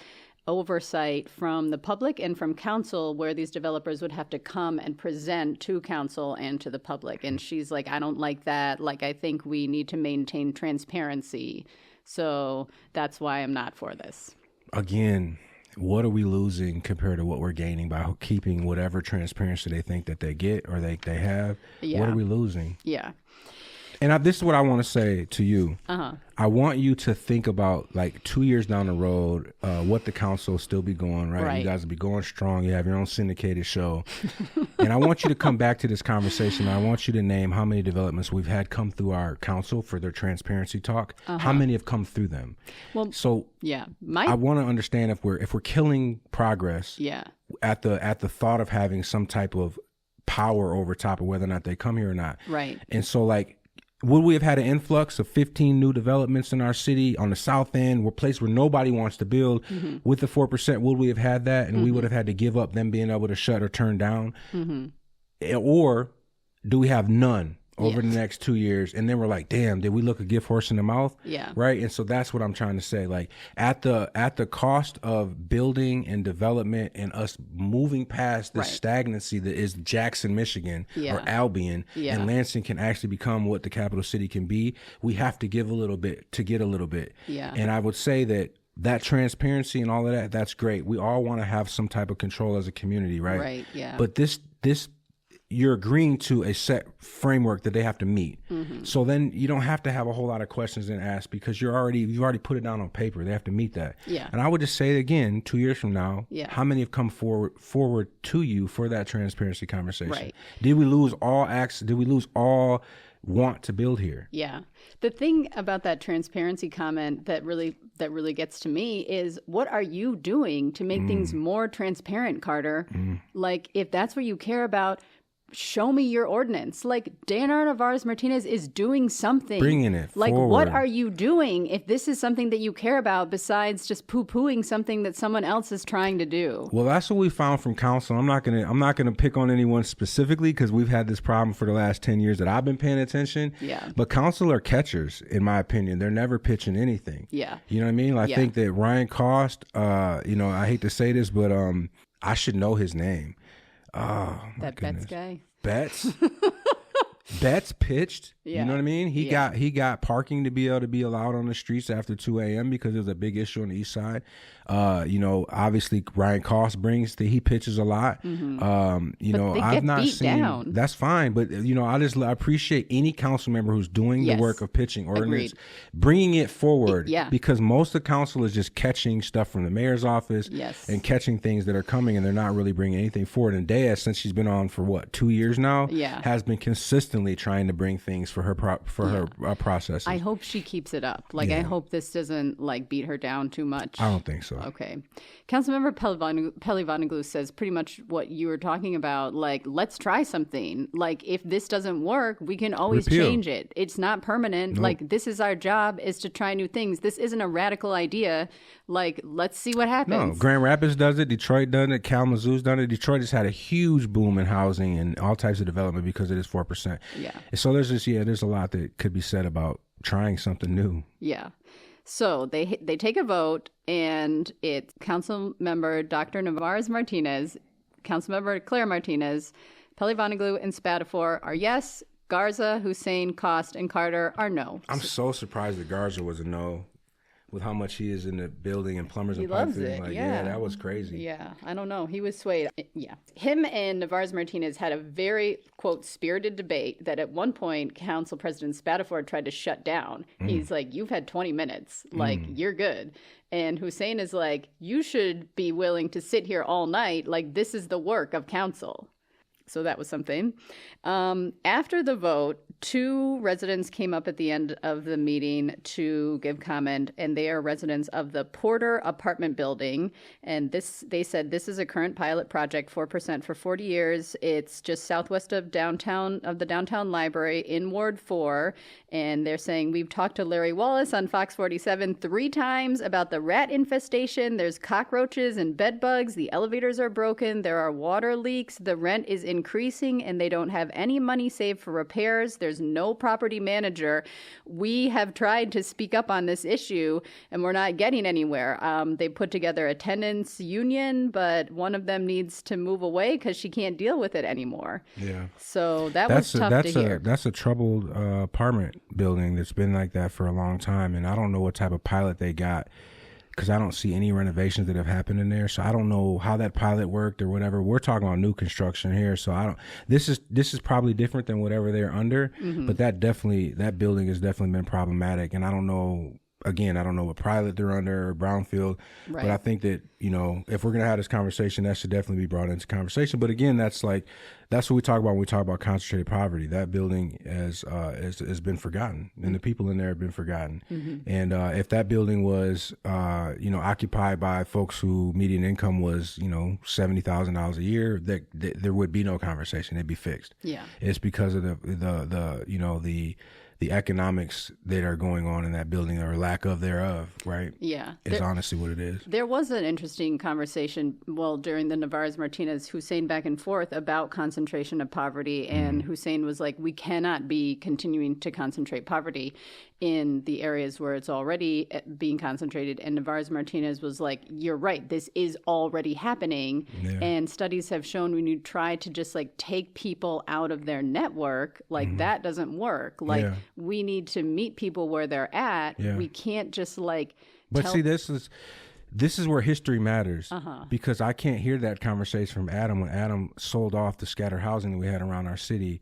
oversight from the public and from council, where these developers would have to come and present to council and to the public. And she's like, I don't like that. Like, I think we need to maintain transparency. So that's why I'm not for this. Again, what are we losing compared to what we're gaining by keeping whatever transparency they think that they get or they have? Yeah. What are we losing? Yeah. And this is what I want to say to you. I want you to think about, like, 2 years down the road, what the council will still be going, right? You guys will be going strong. You have your own syndicated show. And I want you to come back to this conversation. I want you to name how many developments we've had come through our council for their transparency talk. How many have come through them? Well, so yeah, I want to understand if we're killing progress at the thought of having some type of power over top of whether or not they come here or not. Right. And so, like, would we have had an influx of 15 new developments in our city on the south end, a place where nobody wants to build, with the 4%? Would we have had that? And we would have had to give up them being able to shut or turn down? Or do we have none over the next 2 years? And then we're like, damn, did we look a gift horse in the mouth? Yeah. Right. And so that's what I'm trying to say. Like, at the cost of building and development and us moving past the stagnancy that is Jackson, Michigan, or Albion, and Lansing can actually become what the capital city can be, we have to give a little bit to get a little bit. Yeah. And I would say that transparency and all of that, that's great. We all want to have some type of control as a community, right? Right. Yeah. But this you're agreeing to a set framework that they have to meet. So then you don't have to have a whole lot of questions and ask, because you've already put it down on paper. They have to meet that. Yeah. And I would just say it again, 2 years from now, how many have come forward to you for that transparency conversation? Right. Did we lose all Did we lose all want to build here? Yeah. The thing about that transparency comment that really gets to me is, what are you doing to make things more transparent, Carter? Like, if that's what you care about, show me your ordinance. Like, Dayanara Navarez-Martinez is doing something. Bringing it like, forward. what are you doing if this is something that you care about, besides just poo-pooing something that someone else is trying to do? Well, that's what we found from council. I'm not gonna pick on anyone specifically, because we've had this problem for the last 10 years that I've been paying attention. Yeah. But council are catchers, in my opinion. They're never pitching anything. Yeah. You know what I mean? I think that Ryan Cost, I hate to say this, but I should know his name. Oh, my goodness. Betts guy? Betts? Betts pitched. Yeah. You know what I mean? He got parking to be able to be allowed on the streets after 2 a.m. because it was a big issue on the east side. Obviously Ryan Cost he pitches a lot. I've not seen down. That's fine, but I appreciate any council member who's doing the work of pitching ordinance, bringing it forward. Because most of the council is just catching stuff from the mayor's office and catching things that are coming, and they're not really bringing anything forward. And Dea, since she's been on for 2 years now, has been consistently trying to bring things for her her processes. I hope she keeps it up. I hope this doesn't beat her down too much. I don't think so. Okay. Councilmember Pelivonoglu says pretty much what you were talking about. Let's try something. If this doesn't work, we can always change it. It's not permanent. Nope. This is our job, is to try new things. This isn't a radical idea. Let's see what happens. No, Grand Rapids does it. Detroit done it. Kalamazoo's done it. Detroit has had a huge boom in housing and all types of development because it is 4%. Yeah. And so there's a lot that could be said about trying something new. Yeah. So they take a vote, and it's Council Member Dr. Navarez-Martinez, Council Member Claire Martinez, Pelivonoglu, and Spatafor are yes. Garza, Hussein, Cost, and Carter are no. I'm so surprised that Garza was a no, with how much he is in the building and plumbers and loves pipe it. Yeah, that was crazy. Yeah, I don't know. He was swayed. Yeah. Him and Navarez-Martinez had a very, quote, spirited debate that at one point Council President Spatafor tried to shut down. He's like, you've had 20 minutes. You're good. And Hussein is like, you should be willing to sit here all night. This is the work of council. So that was something. After the vote, 2 residents came up at the end of the meeting to give comment, and they are residents of the Porter apartment building. And they said this is a current pilot project, 4% for 40 years. It's just southwest of the downtown library in Ward 4. And they're saying, we've talked to Larry Wallace on Fox 47 3 times about the rat infestation. There's cockroaches and bed bugs. The elevators are broken. There are water leaks. The rent is increasing, and they don't have any money saved for repairs. There's no property manager. We have tried to speak up on this issue, and we're not getting anywhere. They put together a tenants union, but one of them needs to move away because she can't deal with it anymore. Yeah. So was tough to hear. That's a troubled apartment building that's been like that for a long time, and I don't know what type of pilot they got, because I don't see any renovations that have happened in there. So I don't know how that pilot worked or whatever. We're talking about new construction here. So this is probably different than whatever they're under, but that building has definitely been problematic. And I don't know what pilot they're under or brownfield, right. But I think that, if we're going to have this conversation, that should definitely be brought into conversation. But again, that's what we talk about when we talk about concentrated poverty. That building has been forgotten, and the people in there have been forgotten. And if that building was, occupied by folks who median income was, $70,000 a year, there would be no conversation. It'd be fixed. Yeah, it's because of the economics that are going on in that building, or lack of thereof, right? Yeah. Is honestly what it is. There was an interesting conversation, during the Navarez-Martinez-Hussein back and forth about concentration of poverty, and Hussein was like, we cannot be continuing to concentrate poverty in the areas where it's already being concentrated. And Navarez-Martinez was like, you're right, this is already happening. Yeah. And studies have shown when you try to just take people out of their network, that doesn't work. We need to meet people where they're at. Yeah. We can't just But see, this is where history matters, because I can't hear that conversation from Adam when Adam sold off the scattered housing that we had around our city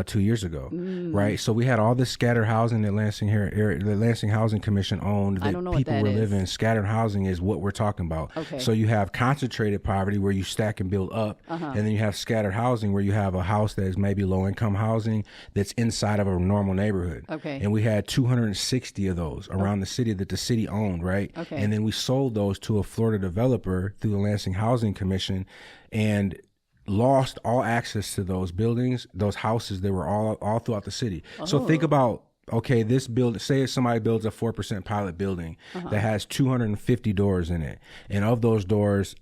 2 years ago, right? So we had all this scattered housing that the Lansing Housing Commission owned that people were living in. Scattered housing is what we're talking about. Okay. So you have concentrated poverty where you stack and build up, and then you have scattered housing where you have a house that is maybe low-income housing that's inside of a normal neighborhood. Okay. And we had 260 of those around the city that the city owned, right? Okay. And then we sold those to a Florida developer through the Lansing Housing Commission, and lost all access to those buildings, those houses that were all throughout the city. So think about, this build, say somebody builds a 4% pilot building that has 250 doors in it, and of those doors,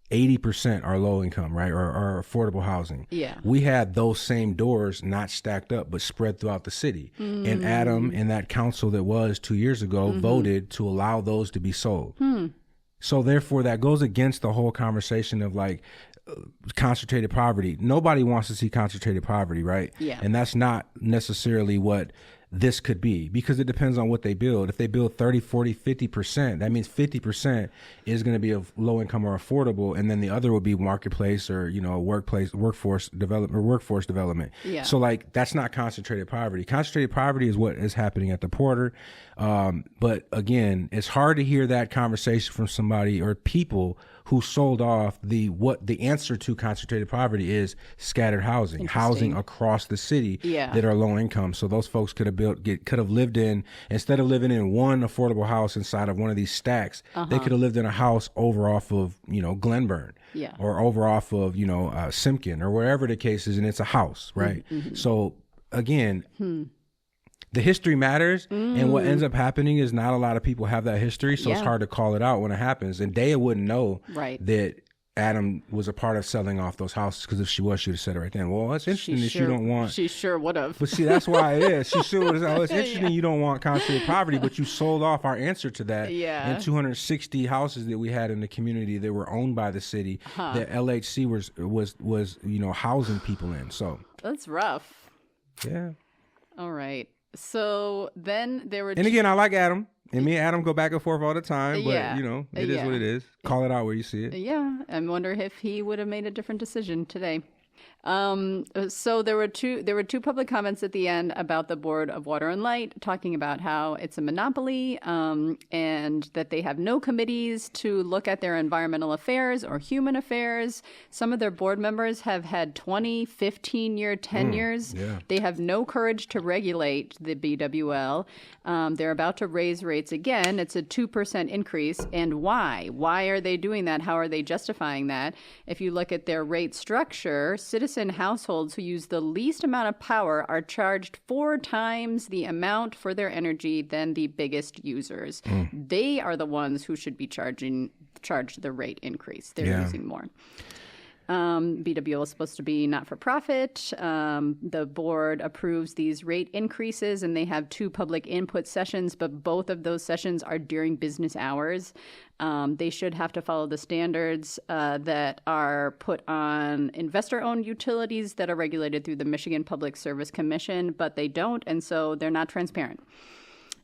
80% are low income, right? Or affordable housing. Yeah. We had those same doors not stacked up, but spread throughout the city. And Adam and that council that was 2 years ago voted to allow those to be sold. So therefore, that goes against the whole conversation of concentrated poverty. Nobody wants to see concentrated poverty, right? Yeah. And that's not necessarily what this could be, because it depends on what they build. If they build 30, 40, 50%, that means 50% is going to be of low income or affordable. And then the other would be marketplace or, workforce development. Yeah. So that's not concentrated poverty. Concentrated poverty is what is happening at the Porter. But again, it's hard to hear that conversation from somebody or people who sold off what the answer to concentrated poverty is: scattered housing across the city that are low income. So those folks could have lived in, instead of living in one affordable house inside of one of these stacks, they could have lived in a house over off of, Glenburn, or over off of, Simpkin, or wherever the case is, and it's a house, right? So again, the history matters, and what ends up happening is not a lot of people have that history, so it's hard to call it out when it happens. And Daya wouldn't know that Adam was a part of selling off those houses, because if she was, she would have said it right then. Well, it's interesting that you don't want... She sure would have. But see, that's why it is. She sure would have. It's interesting you don't want concentrated poverty, but you sold off our answer to that. Yeah. And 260 houses that we had in the community that were owned by the city that LHC was housing people in. So that's rough. Yeah. All right. So then there were... And again, I like Adam. And me and Adam go back and forth all the time. But, it is what it is. Call it out where you see it. Yeah. I wonder if he would have made a different decision today. So there were two public comments at the end about the Board of Water and Light, talking about how it's a monopoly, and that they have no committees to look at their environmental affairs or human affairs. Some of their board members have had 20, 15-year tenures. They have no courage to regulate the BWL. They're about to raise rates again. It's a 2% increase. And why? Why are they doing that? How are they justifying that? If you look at their rate structure, citizen households who use the least amount of power are charged 4 times the amount for their energy than the biggest users. They are the ones who should be charged the rate increase. They're using more. BWL is supposed to be not-for-profit. The board approves these rate increases, and they have 2 public input sessions, but both of those sessions are during business hours. They should have to follow the standards that are put on investor-owned utilities that are regulated through the Michigan Public Service Commission, but they don't, and so they're not transparent.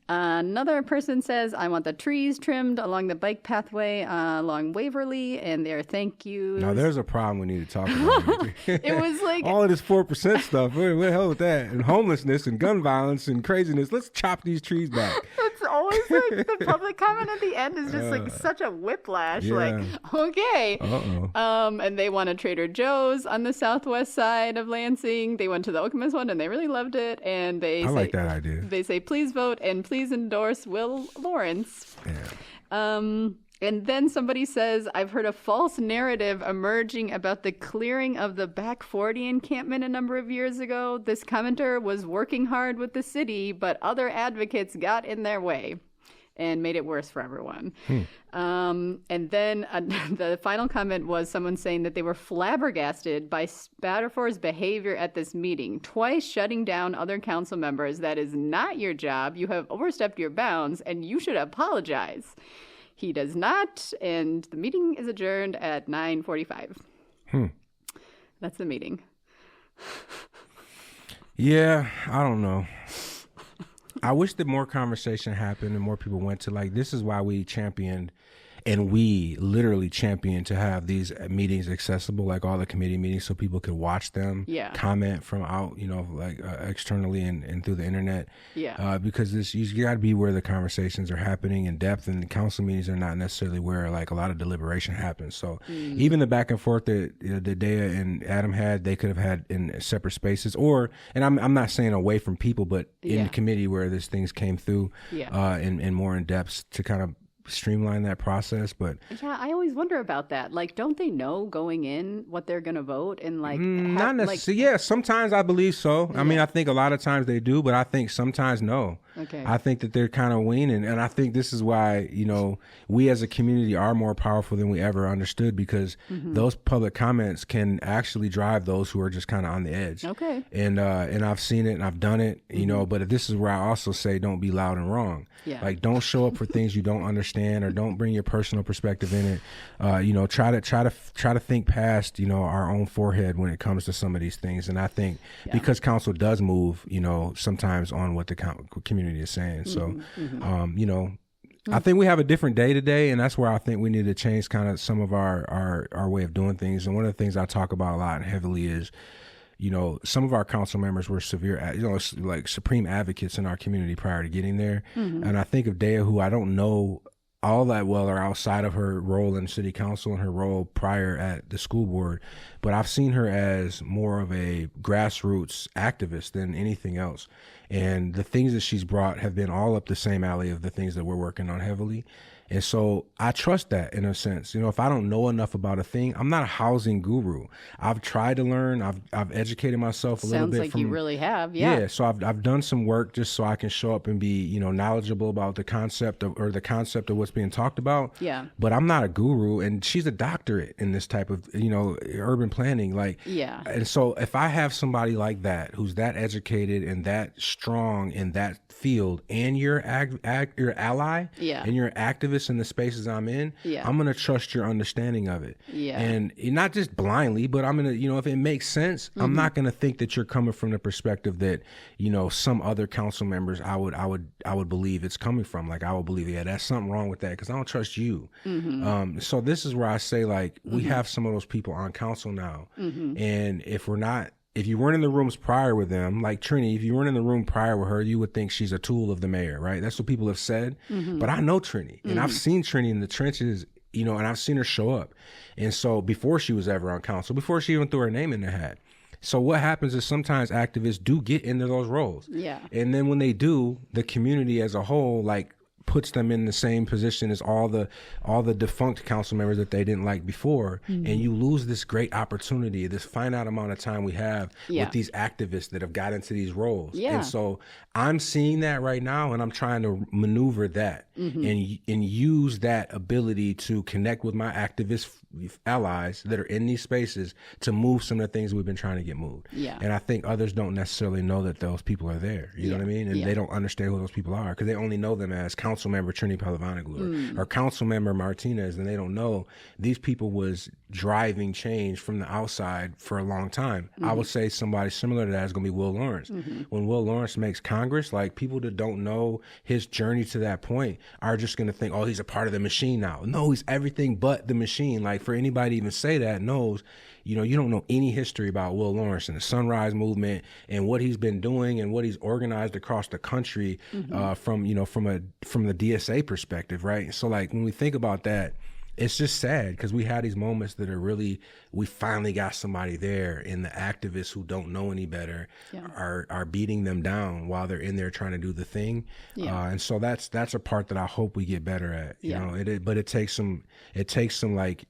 Another person says, I want the trees trimmed along the bike pathway along Waverly, and their thank yous. Now, there's a problem we need to talk about. It was like... all of this 4% stuff. What the hell with that? And homelessness and gun violence and craziness. Let's chop these trees back. It's always like the public comment at the end is just like such a whiplash. Like, okay. And they went to Trader Joe's on the southwest side of Lansing. They went to the Okemos one, and they really loved it. And I like that idea. They say, please vote and please endorse Will Lawrence. And then somebody says, I've heard a false narrative emerging about the clearing of the Back 40 encampment a number of years ago. This commenter was working hard with the city, but other advocates got in their way and made it worse for everyone. And then the final comment was someone saying that they were flabbergasted by Spatafor's behavior at this meeting, twice shutting down other council members. That is not your job. You have overstepped your bounds, and you should apologize. He does not, and the meeting is adjourned at 9:45. That's the meeting. Yeah, I don't know. I wish that more conversation happened and more people went to, like, this is why we championed, and we literally championed to have these meetings accessible, like all the committee meetings, so people could watch them, comment from out, externally and through the internet. Because you got to be where the conversations are happening in depth, and the council meetings are not necessarily where like a lot of deliberation happens. So even the back and forth that Dea and Adam had, they could have had in separate spaces, and I'm not saying away from people, but in the committee where these things came through, and more in depth to kind of streamline that process. But I always wonder about that. Like, don't they know going in what they're going to vote? And like, not necessarily. Sometimes I believe so. I mean, I think a lot of times they do, but I think sometimes no. I think that they're kind of weaning, and I think this is why we as a community are more powerful than we ever understood, because those public comments can actually drive those who are just kind of on the edge. And I've seen it and I've done it, but this is where I also say don't be loud and wrong. Like, don't show up for things you don't understand, or don't bring your personal perspective in it. Try to think past our own forehead when it comes to some of these things. And I think because council does move sometimes on what the community is saying. So I think we have a different day today, and that's where I think we need to change kind of some of our way of doing things. And one of the things I talk about a lot and heavily is some of our council members were severe, like supreme advocates in our community prior to getting there. And I think of Dea, who I don't know all that well or outside of her role in city council and her role prior at the school board, but I've seen her as more of a grassroots activist than anything else. And the things that she's brought have been all up the same alley of the things that we're working on heavily. And so I trust that in a sense. If I don't know enough about a thing, I'm not a housing guru. I've tried to learn. I've educated myself a little bit. Sounds like you really have. So I've done some work just so I can show up and be, knowledgeable about the concept of what's being talked about. But I'm not a guru, and she's a doctorate in this type of, urban planning. And so if I have somebody like that, who's that educated and that strong in that field, and you're ally, and you're an activist activists in the spaces I'm in, Yeah. I'm going to trust your understanding of it. Yeah. And not just blindly, but I'm going to, if it makes sense, I'm not going to think that you're coming from the perspective that, some other council members I would believe it's coming from. Like, I would believe, yeah, that's something wrong with that, because I don't trust you. So this is where I say, like, we have some of those people on council now. And if you weren't in the rooms prior with them, like Trini, if you weren't in the room prior with her, you would think she's a tool of the mayor, right? That's what people have said. But I know Trini, and I've seen Trini in the trenches, and I've seen her show up. And so before she was ever on council, before she even threw her name in the hat. So what happens is sometimes activists do get into those roles. Yeah. And then when they do, the community as a whole, like, puts them in the same position as all the defunct council members that they didn't like before. And you lose this great opportunity, this finite amount of time we have with these activists that have got into these roles. And so I'm seeing that right now, and I'm trying to maneuver that and use that ability to connect with my activist allies that are in these spaces to move some of the things we've been trying to get moved. And I think others don't necessarily know that those people are there. You know what I mean? And they don't understand who those people are, because they only know them as council member Trini Palavanaglu or council member Martinez, and they don't know these people was driving change from the outside for a long time. I would say somebody similar to that is going to be Will Lawrence. When Will Lawrence makes Congress, like, people that don't know his journey to that point are just going to think, oh, he's a part of the machine now. No, he's everything but the machine. Like, for anybody to even say that knows, you don't know any history about Will Lawrence and the Sunrise Movement and what he's been doing and what he's organized across the country from the DSA perspective, right? So, like, when we think about that, it's just sad, because we had these moments that are really, we finally got somebody there, and the activists who don't know any better are beating them down while they're in there trying to do the thing. And so that's a part that I hope we get better at. You know, but it takes some like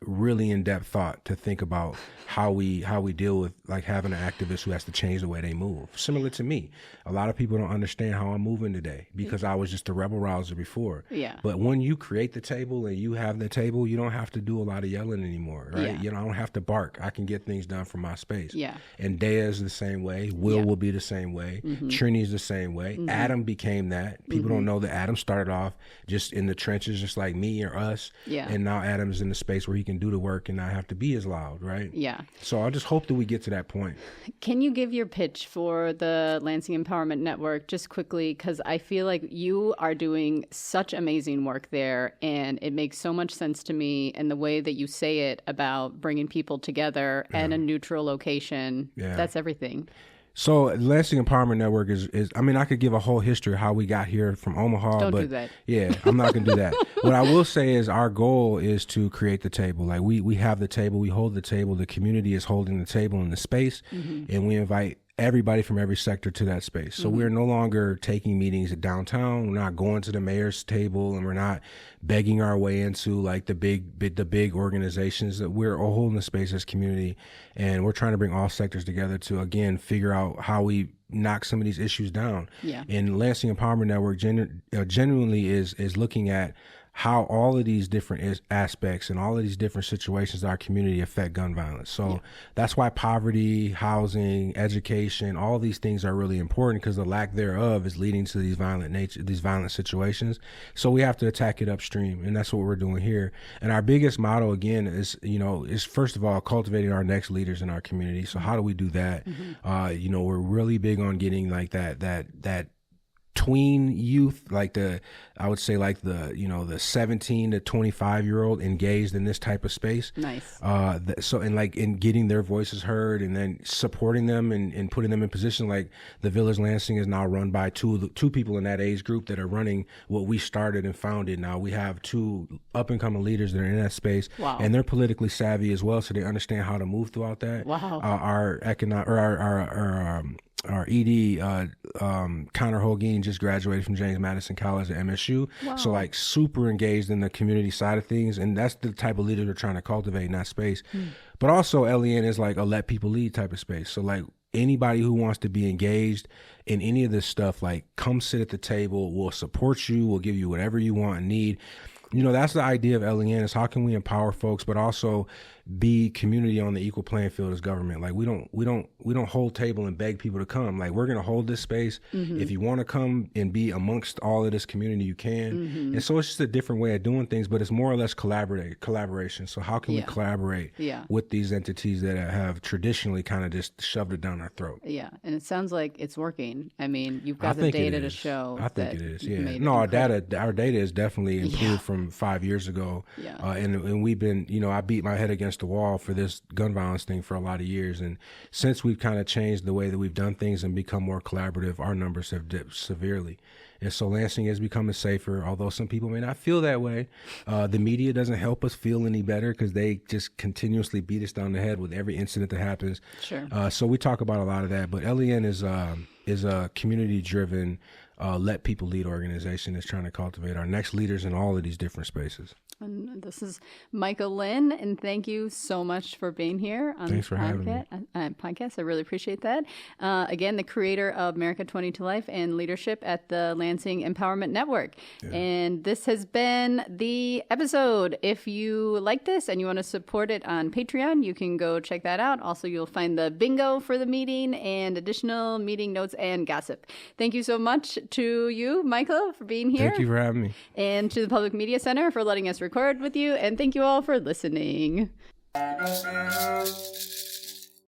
really in-depth thought to think about how we deal with, like, having an activist who has to change the way they move. Similar to me, a lot of people don't understand how I'm moving today, because I was just a rebel rouser before. But when you create the table and you have the table, you don't have to do a lot of yelling anymore, right? I don't have to bark. I can get things done from my space. And Dea is the same way. Will be the same way. Trini's the same way. Adam became that. People don't know that Adam started off just in the trenches, just like me or us. And now Adam's in the space where he can do the work and not have to be as loud, right? So I just hope that we get to that point. Can you give your pitch for the Lansing Empowerment Network just quickly? Because I feel like you are doing such amazing work there, and it makes so much sense to me. And the way that you say it about bringing people together and a neutral location, that's everything. So Lansing Empowerment Network is I mean, I could give a whole history of how we got here from Omaha. Don't but do that. Yeah, I'm not going to do that. What I will say is our goal is to create the table. Like, we have the table, we hold the table, the community is holding the table in the space, and we invite everybody from every sector to that space. So we're no longer taking meetings at downtown. We're not going to the mayor's table, and we're not begging our way into, like, the big organizations. That we're all holding the space as community, and we're trying to bring all sectors together to, again, figure out how we knock some of these issues down. And Lansing Empowerment Network genuinely is looking at how all of these different aspects and all of these different situations in our community affect gun violence. So that's why poverty, housing, education, all these things are really important, because the lack thereof is leading to these violent situations. So we have to attack it upstream, and that's what we're doing here. And our biggest motto, again, is first of all, cultivating our next leaders in our community. So how do we do that? We're really big on getting, like, that tween youth, I would say the 17 to 25-year-old engaged in this type of space. Nice. In getting their voices heard, and then supporting them and putting them in position. Like, the Village Lansing is now run by two people in that age group that are running what we started and founded. Now we have two up-and-coming leaders that are in that space. Wow. And they're politically savvy as well, so they understand how to move throughout that. Wow. Our ED, Connor Holguin, just graduated from James Madison College at MSU. Wow. So, like, super engaged in the community side of things. And that's the type of leader we're trying to cultivate in that space. But also, LEN is like a let people lead type of space. So, like, anybody who wants to be engaged in any of this stuff, like, come sit at the table. We'll support you. We'll give you whatever you want and need. That's the idea of LEN, is how can we empower folks, but also be community on the equal playing field as government. Like we don't hold table and beg people to come. Like we're going to hold this space. If you want to come and be amongst all of this community, you can. And so it's just a different way of doing things, but it's more or less collaboration. So how can we collaborate with these entities that have traditionally kind of just shoved it down our throat? Yeah. And it sounds like it's working. I mean, you've got the data to show. I think it is. Yeah. No, our data is definitely improved from 5 years ago. Yeah. And we've been, I beat my head against the wall for this gun violence thing for a lot of years. And since we've kind of changed the way that we've done things and become more collaborative, our numbers have dipped severely. And so Lansing is becoming safer, although some people may not feel that way. The media doesn't help us feel any better because they just continuously beat us down the head with every incident that happens. Sure. So we talk about a lot of that. But LEN is a community-driven, let people lead organization that's trying to cultivate our next leaders in all of these different spaces. And this is Michael Lynn, and thank you so much for being here on Thanks this for having me. Podcast. I really appreciate that. Again, the creator of Merica 20 to Life and leadership at the Lansing Empowerment Network. Yeah. And this has been the episode. If you like this and you want to support it on Patreon, you can go check that out. Also, you'll find the bingo for the meeting and additional meeting notes and gossip. Thank you so much to you, Michael, for being here. Thank you for having me. And to the Public Media Center for letting us record with you. And thank you all for listening.